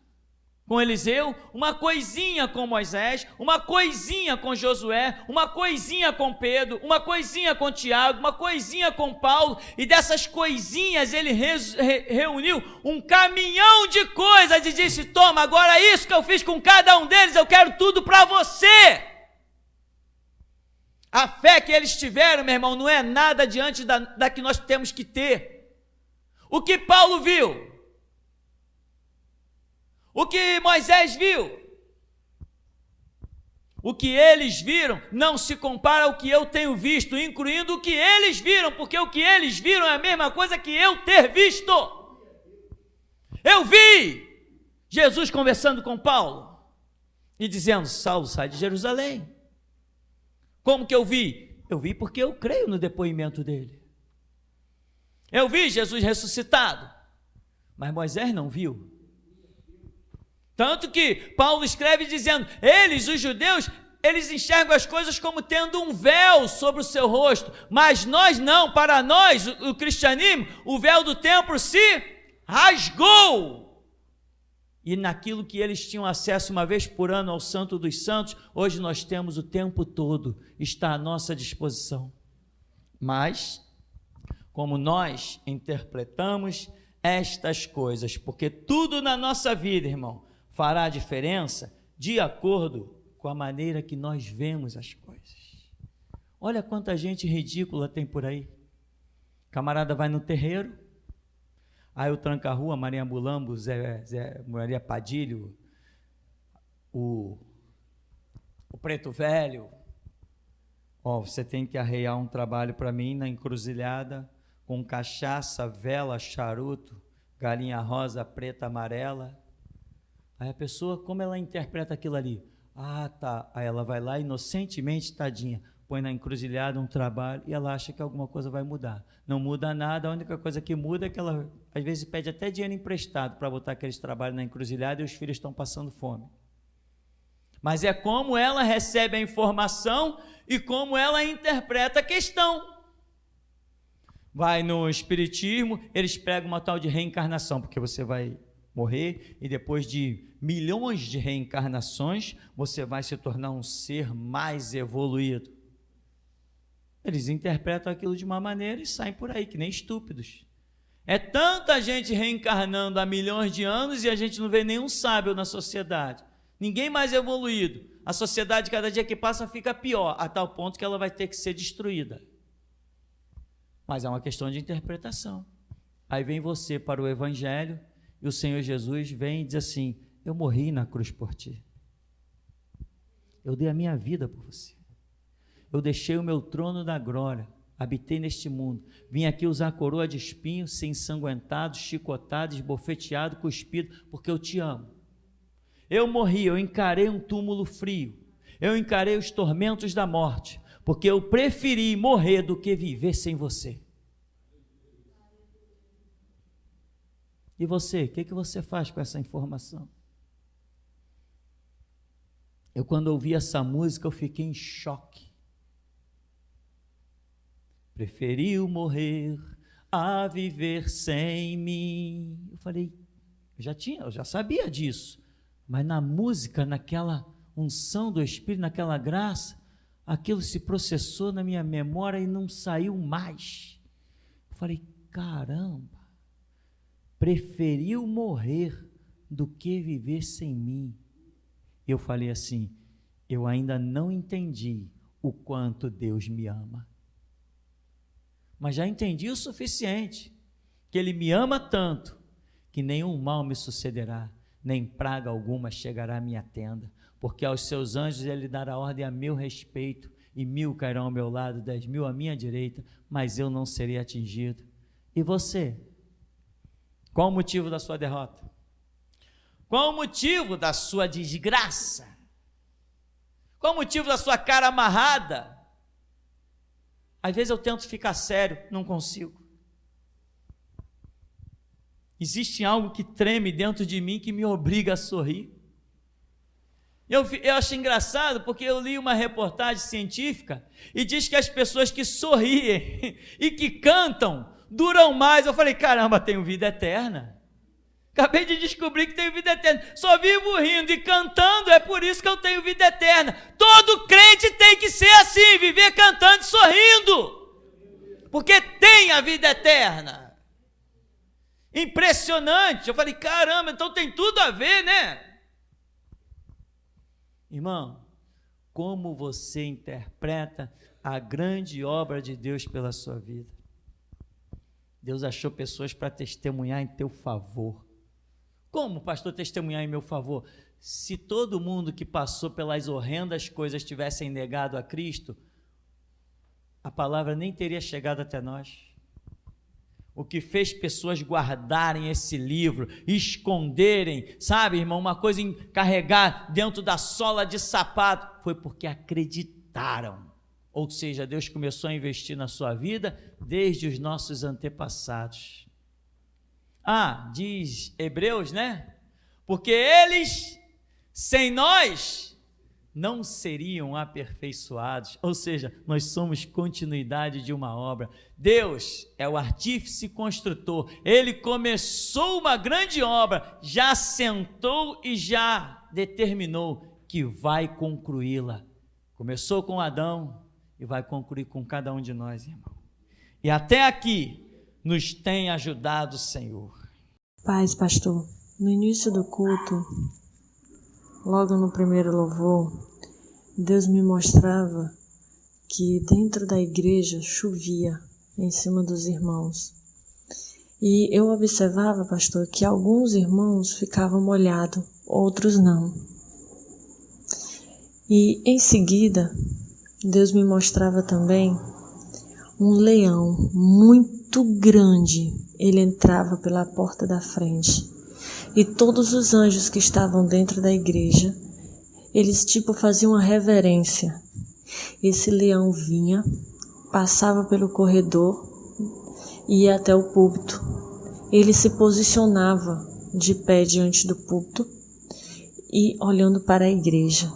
com Eliseu, uma coisinha com Moisés, uma coisinha com Josué, uma coisinha com Pedro, uma coisinha com Tiago, uma coisinha com Paulo, e dessas coisinhas ele reuniu um caminhão de coisas e disse, toma, agora isso que eu fiz com cada um deles, eu quero tudo para você. A fé que eles tiveram, meu irmão, não é nada diante da que nós temos que ter. O que Paulo viu? O que Moisés viu? O que eles viram não se compara ao que eu tenho visto, incluindo o que eles viram, porque o que eles viram é a mesma coisa que eu ter visto. Eu vi Jesus conversando com Paulo e dizendo, Saulo, sai de Jerusalém. Como que eu vi? Eu vi porque eu creio no depoimento dele. Eu vi Jesus ressuscitado, mas Moisés não viu. Tanto que Paulo escreve dizendo, eles, os judeus, eles enxergam as coisas como tendo um véu sobre o seu rosto, mas nós não, para nós, o cristianismo, o véu do templo se rasgou. E naquilo que eles tinham acesso uma vez por ano ao Santo dos Santos, hoje nós temos o tempo todo, está à nossa disposição. Mas, como nós interpretamos estas coisas, porque tudo na nossa vida, irmão, fará diferença de acordo com a maneira que nós vemos as coisas. Olha quanta gente ridícula tem por aí. Camarada vai no terreiro, aí o Tranca-Rua, Maria Mulambo, Maria Padilho, o Preto Velho, você tem que arrear um trabalho para mim na encruzilhada, com cachaça, vela, charuto, galinha rosa, preta, amarela. Aí a pessoa, como ela interpreta aquilo ali? Tá. Aí ela vai lá inocentemente, tadinha, põe na encruzilhada um trabalho e ela acha que alguma coisa vai mudar. Não muda nada, a única coisa que muda é que ela, às vezes, pede até dinheiro emprestado para botar aqueles trabalhos na encruzilhada e os filhos estão passando fome. Mas é como ela recebe a informação e como ela interpreta a questão. Vai no espiritismo, eles pregam uma tal de reencarnação, porque você vai morrer e depois de milhões de reencarnações, você vai se tornar um ser mais evoluído. Eles interpretam aquilo de uma maneira e saem por aí, que nem estúpidos. É tanta gente reencarnando há milhões de anos e a gente não vê nenhum sábio na sociedade. Ninguém mais evoluído. A sociedade, cada dia que passa, fica pior, a tal ponto que ela vai ter que ser destruída. Mas é uma questão de interpretação. Aí vem você para o Evangelho e o Senhor Jesus vem e diz assim: eu morri na cruz por ti. Eu dei a minha vida por você. Eu deixei o meu trono da glória, habitei neste mundo. Vim aqui usar coroa de espinhos, ser ensanguentado, chicotado, esbofeteado, cuspido, porque eu te amo. Eu morri, eu encarei um túmulo frio. Eu encarei os tormentos da morte, porque eu preferi morrer do que viver sem você. E você, o que você faz com essa informação? Eu, quando ouvi essa música, eu fiquei em choque. Preferiu morrer a viver sem mim. Eu falei, eu já sabia disso, mas na música, naquela unção do Espírito, naquela graça, aquilo se processou na minha memória e não saiu mais. Eu falei, caramba, preferiu morrer do que viver sem mim. Eu falei assim, eu ainda não entendi o quanto Deus me ama. Mas já entendi o suficiente, que Ele me ama tanto, que nenhum mal me sucederá, nem praga alguma chegará à minha tenda, porque aos seus anjos Ele dará ordem a meu respeito, e 1000 cairão ao meu lado, 10.000 à minha direita, mas eu não serei atingido. E você? Qual o motivo da sua derrota? Qual o motivo da sua desgraça? Qual o motivo da sua cara amarrada? Às vezes eu tento ficar sério, não consigo. Existe algo que treme dentro de mim que me obriga a sorrir. Eu acho engraçado porque eu li uma reportagem científica e diz que as pessoas que sorriem e que cantam duram mais. Eu falei, caramba, tenho vida eterna. Acabei de descobrir que tenho vida eterna. Só vivo rindo e cantando, é por isso que eu tenho vida eterna. Todo crente tem que ser assim, viver cantando e sorrindo, porque tem a vida eterna. Impressionante. Eu falei, caramba, então tem tudo a ver, né? Irmão, como você interpreta a grande obra de Deus pela sua vida? Deus achou pessoas para testemunhar em teu favor. Como, pastor, testemunhar em meu favor? Se todo mundo que passou pelas horrendas coisas tivessem negado a Cristo, a palavra nem teria chegado até nós. O que fez pessoas guardarem esse livro, esconderem, sabe, irmão, uma coisa em carregar dentro da sola de sapato, foi porque acreditaram. Ou seja, Deus começou a investir na sua vida desde os nossos antepassados. Diz Hebreus, né? Porque eles, sem nós, não seriam aperfeiçoados. Ou seja, nós somos continuidade de uma obra. Deus é o artífice construtor. Ele começou uma grande obra, já sentou e já determinou que vai concluí-la. Começou com Adão e vai concluir com cada um de nós, irmão. E até aqui nos tem ajudado o Senhor. Paz, pastor. No início do culto, logo no primeiro louvor, Deus me mostrava que dentro da igreja chovia em cima dos irmãos. E eu observava, pastor, que alguns irmãos ficavam molhados, outros não. E em seguida, Deus me mostrava também um leão muito grande. Ele entrava pela porta da frente. E todos os anjos que estavam dentro da igreja, eles faziam uma reverência. Esse leão vinha, passava pelo corredor e ia até o púlpito. Ele se posicionava de pé diante do púlpito e olhando para a igreja.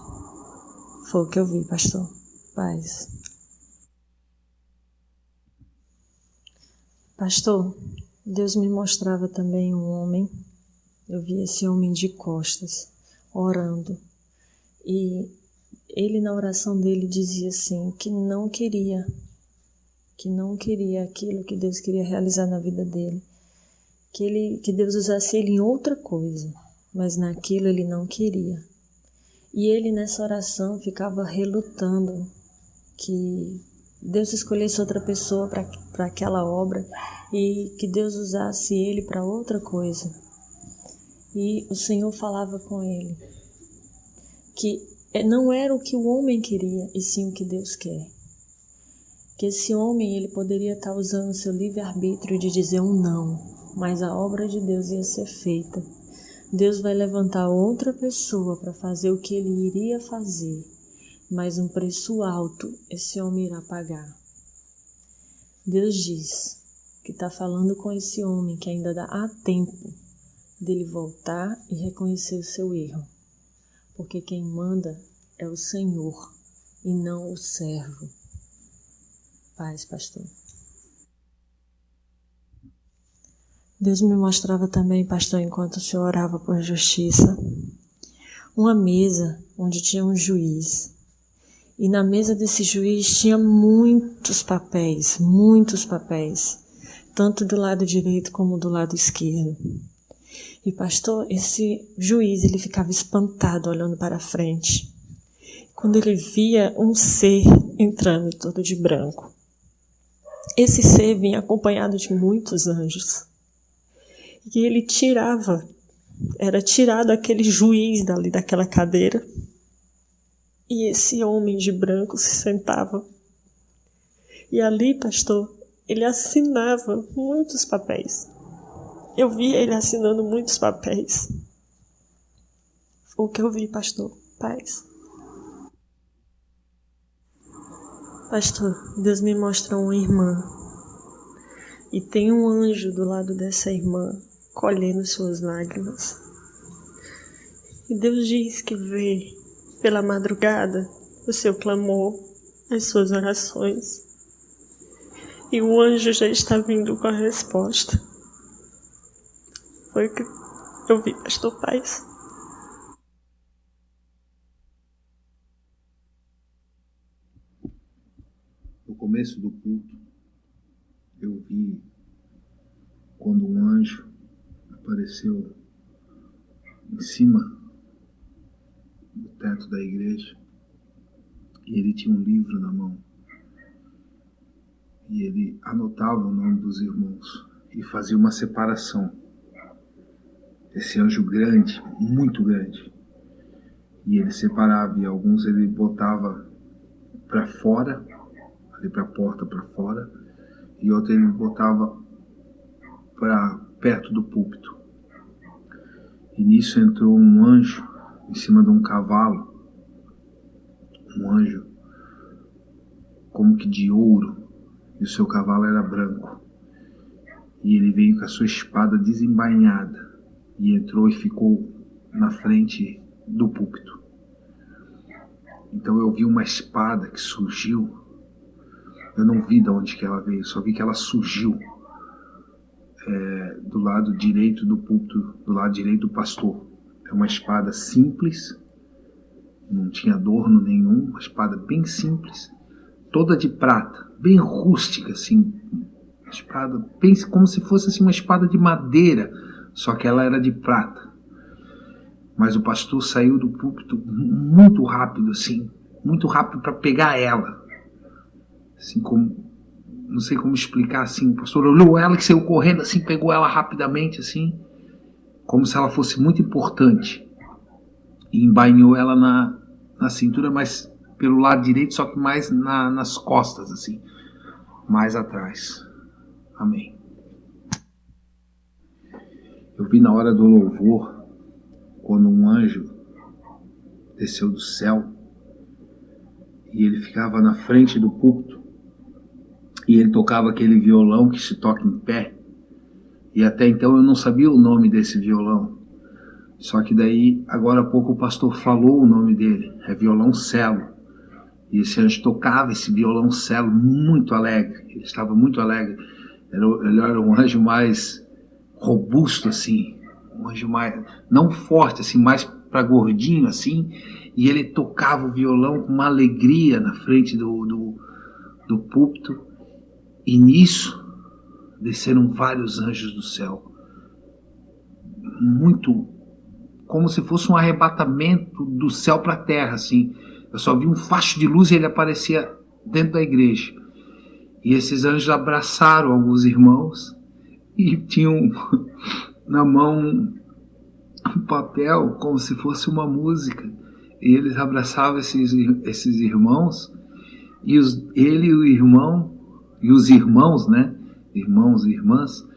Foi o que eu vi, pastor. Paz. Pastor, Deus me mostrava também um homem. Eu vi esse homem de costas, orando. E ele, na oração dele, dizia assim, que não queria aquilo que Deus queria realizar na vida dele. Que Deus usasse ele em outra coisa, mas naquilo ele não queria. E ele, nessa oração, ficava relutando que Deus escolhesse outra pessoa para aquela obra e que Deus usasse ele para outra coisa. E o Senhor falava com ele que não era o que o homem queria, e sim o que Deus quer. Que esse homem ele poderia estar usando o seu livre-arbítrio de dizer um não, mas a obra de Deus ia ser feita. Deus vai levantar outra pessoa para fazer o que ele iria fazer, mas um preço alto esse homem irá pagar. Deus diz que está falando com esse homem que ainda há tempo dele voltar e reconhecer o seu erro, porque quem manda é o Senhor e não o servo. Paz, pastor. Deus me mostrava também, pastor, enquanto o Senhor orava por justiça, uma mesa onde tinha um juiz. E na mesa desse juiz tinha muitos papéis, tanto do lado direito como do lado esquerdo. E pastor, esse juiz, ele ficava espantado olhando para frente, quando ele via um ser entrando todo de branco. Esse ser vinha acompanhado de muitos anjos. E ele era tirado aquele juiz dali daquela cadeira. E esse homem de branco se sentava. E ali, pastor, ele assinava muitos papéis. Eu vi ele assinando muitos papéis. Foi o que eu vi, pastor. Paz. Pastor, Deus me mostra uma irmã. E tem um anjo do lado dessa irmã, colhendo suas lágrimas. E Deus diz que vê, pela madrugada, o seu clamor, as suas orações. E o anjo já está vindo com a resposta. Foi o que eu vi, pastor. Paz. No começo do culto, eu vi quando um anjo apareceu em cima do teto da igreja e ele tinha um livro na mão e ele anotava o nome dos irmãos e fazia uma separação. Esse anjo grande, muito grande, e ele separava, e alguns ele botava para fora, ali para a porta para fora, e outro ele botava para perto do púlpito. E nisso entrou um anjo em cima de um cavalo, um anjo como que de ouro, e o seu cavalo era branco. E ele veio com a sua espada desembainhada, e entrou e ficou na frente do púlpito. Então eu vi uma espada que surgiu. Eu não vi de onde que ela veio, só vi que ela surgiu do lado direito do púlpito, do lado direito do pastor. É uma espada simples, não tinha adorno nenhum, uma espada bem simples, toda de prata, bem rústica, assim, uma espada, pense como se fosse assim, uma espada de madeira, só que ela era de prata. Mas o pastor saiu do púlpito muito rápido, assim, muito rápido para pegar ela. Assim como, não sei como explicar, assim, o pastor olhou ela, que saiu correndo, assim, pegou ela rapidamente, assim, como se ela fosse muito importante. E embainhou ela na cintura, mas pelo lado direito, só que mais nas costas, assim, mais atrás. Amém. Eu vi na hora do louvor, quando um anjo desceu do céu, e ele ficava na frente do púlpito, e ele tocava aquele violão que se toca em pé, e até então eu não sabia o nome desse violão, só que daí, agora há pouco o pastor falou o nome dele, é violoncelo, e esse anjo tocava esse violoncelo muito alegre, ele estava muito alegre, ele era um anjo mais robusto assim, um anjo mais, não forte assim, mais para gordinho assim, e ele tocava o violão com uma alegria na frente do púlpito, e nisso desceram vários anjos do céu, muito, como se fosse um arrebatamento do céu para a terra, assim. Eu só vi um facho de luz e ele aparecia dentro da igreja. E esses anjos abraçaram alguns irmãos e tinham na mão um papel como se fosse uma música. E eles abraçavam esses irmãos, e ele e o irmão, e os irmãos, né? Irmãos e irmãs,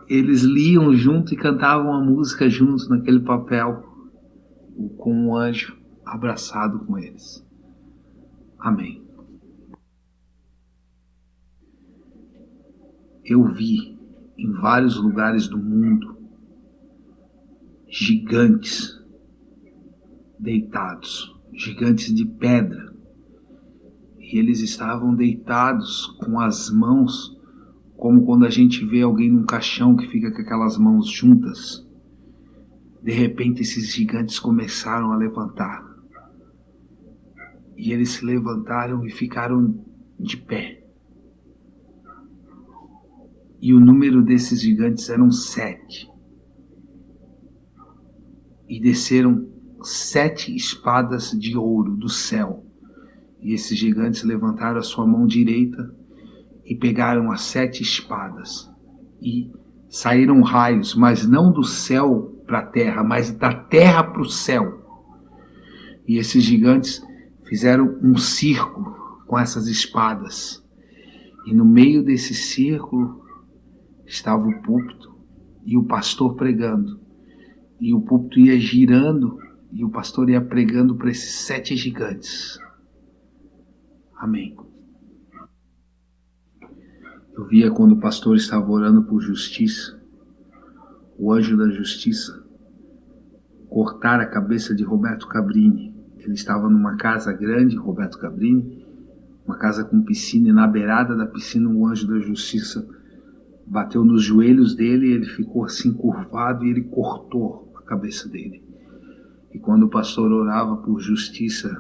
eles liam junto e cantavam a música juntos naquele papel, com um anjo abraçado com eles. Amém. Eu vi em vários lugares do mundo gigantes deitados, gigantes de pedra, e eles estavam deitados com as mãos, como quando a gente vê alguém num caixão que fica com aquelas mãos juntas. De repente esses gigantes começaram a levantar, e eles se levantaram e ficaram de pé, e o número desses gigantes eram 7, e desceram 7 espadas de ouro do céu, e esses gigantes levantaram a sua mão direita e pegaram as 7 espadas, e saíram raios, mas não do céu para a terra, mas da terra para o céu. E esses gigantes fizeram um círculo com essas espadas, e no meio desse círculo estava o púlpito e o pastor pregando, e o púlpito ia girando e o pastor ia pregando para esses 7 gigantes. Amém. Eu via quando o pastor estava orando por justiça, o anjo da justiça cortar a cabeça de Roberto Cabrini. Ele estava numa casa grande, Roberto Cabrini, uma casa com piscina, e na beirada da piscina o anjo da justiça bateu nos joelhos dele, e ele ficou assim curvado e ele cortou a cabeça dele. E quando o pastor orava por justiça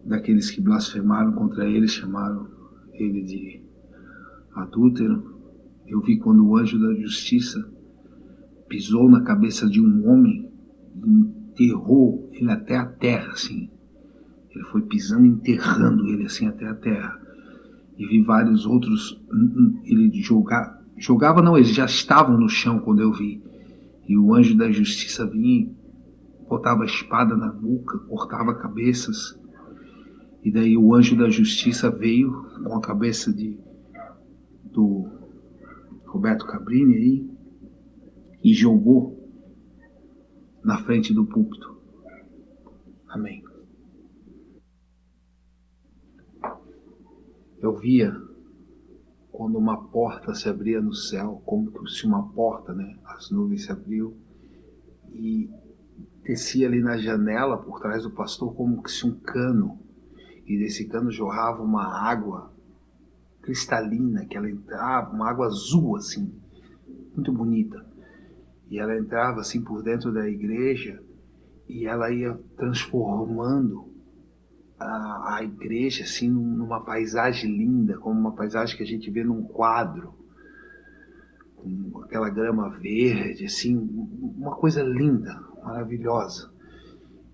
daqueles que blasfemaram contra ele, chamaram ele de adúltero, eu vi quando o anjo da justiça pisou na cabeça de um homem e enterrou ele até a terra, assim. Ele foi pisando e enterrando ele assim até a terra. E vi vários outros, ele jogava não, eles já estavam no chão quando eu vi. E o anjo da justiça vinha e botava a espada na nuca, cortava cabeças. E daí o anjo da justiça veio com a cabeça do Roberto Cabrini aí e jogou na frente do púlpito. Amém. Eu via quando uma porta se abria no céu, como se uma porta, né? As nuvens se abriam e descia ali na janela, por trás do pastor, como se um cano. E desse cano jorrava uma água cristalina, que ela entrava, uma água azul, assim, muito bonita. E ela entrava, assim, por dentro da igreja, e ela ia transformando a igreja, assim, numa paisagem linda, como uma paisagem que a gente vê num quadro, com aquela grama verde, assim, uma coisa linda, maravilhosa.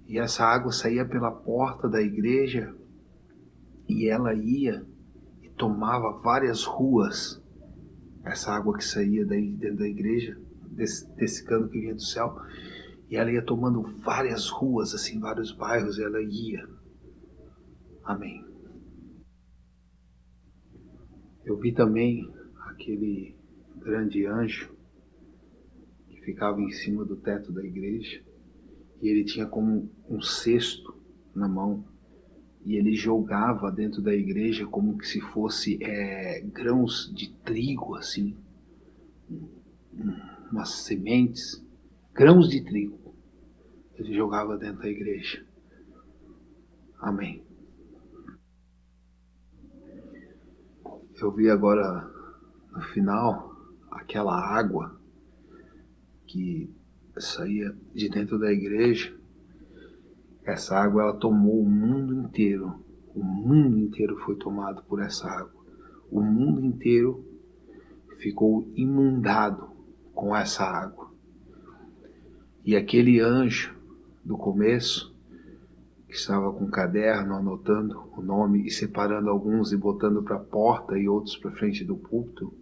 E essa água saía pela porta da igreja e ela ia e tomava várias ruas. Essa água que saía daí dentro da igreja, desse cano que vinha do céu, e ela ia tomando várias ruas, assim, vários bairros, e ela ia. Amém. Eu vi também aquele grande anjo que ficava em cima do teto da igreja, e ele tinha como um cesto na mão, e ele jogava dentro da igreja como que se fosse grãos de trigo, assim, umas sementes, grãos de trigo. Ele jogava dentro da igreja. Amém. Eu vi agora, no final, aquela água que saía de dentro da igreja. Essa água, ela tomou o mundo inteiro. O mundo inteiro foi tomado por essa água. O mundo inteiro ficou inundado com essa água. E aquele anjo do começo, que estava com um caderno anotando o nome e separando alguns e botando para a porta e outros para frente do púlpito,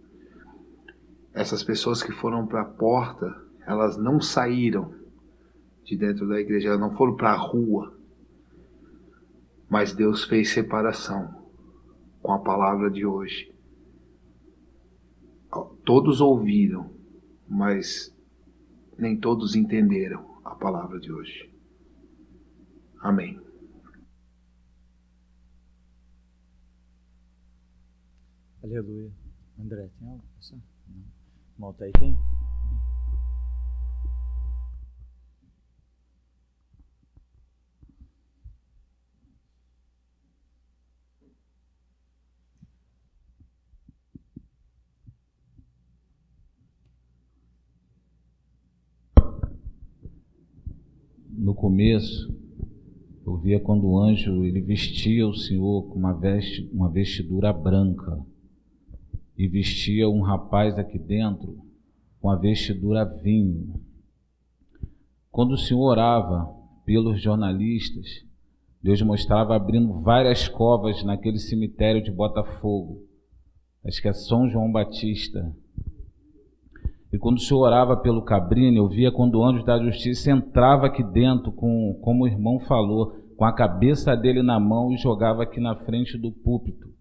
essas pessoas que foram para a porta, elas não saíram de dentro da igreja, elas não foram para a rua, mas Deus fez separação com a palavra de hoje. Todos ouviram, mas nem todos entenderam a palavra de hoje. Amém. Aleluia. André, tem algo? Não. Malta aí tem? No começo, eu via quando o anjo ele vestia o Senhor com uma vestidura branca e vestia um rapaz aqui dentro com a vestidura vinho. Quando o Senhor orava pelos jornalistas, Deus mostrava abrindo várias covas naquele cemitério de Botafogo, acho que é São João Batista. E quando o Senhor orava pelo Cabrini, eu via quando o anjo da justiça entrava aqui dentro, como o irmão falou, com a cabeça dele na mão e jogava aqui na frente do púlpito.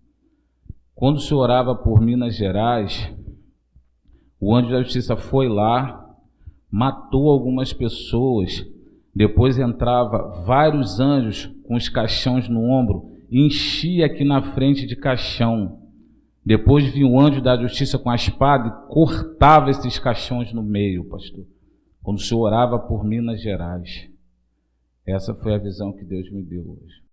Quando o Senhor orava por Minas Gerais, o anjo da justiça foi lá, matou algumas pessoas, depois entrava vários anjos com os caixões no ombro e enchia aqui na frente de caixão. Depois vinha o anjo da justiça com a espada e cortava esses caixões no meio, pastor. Quando o Senhor orava por Minas Gerais. Essa foi a visão que Deus me deu hoje.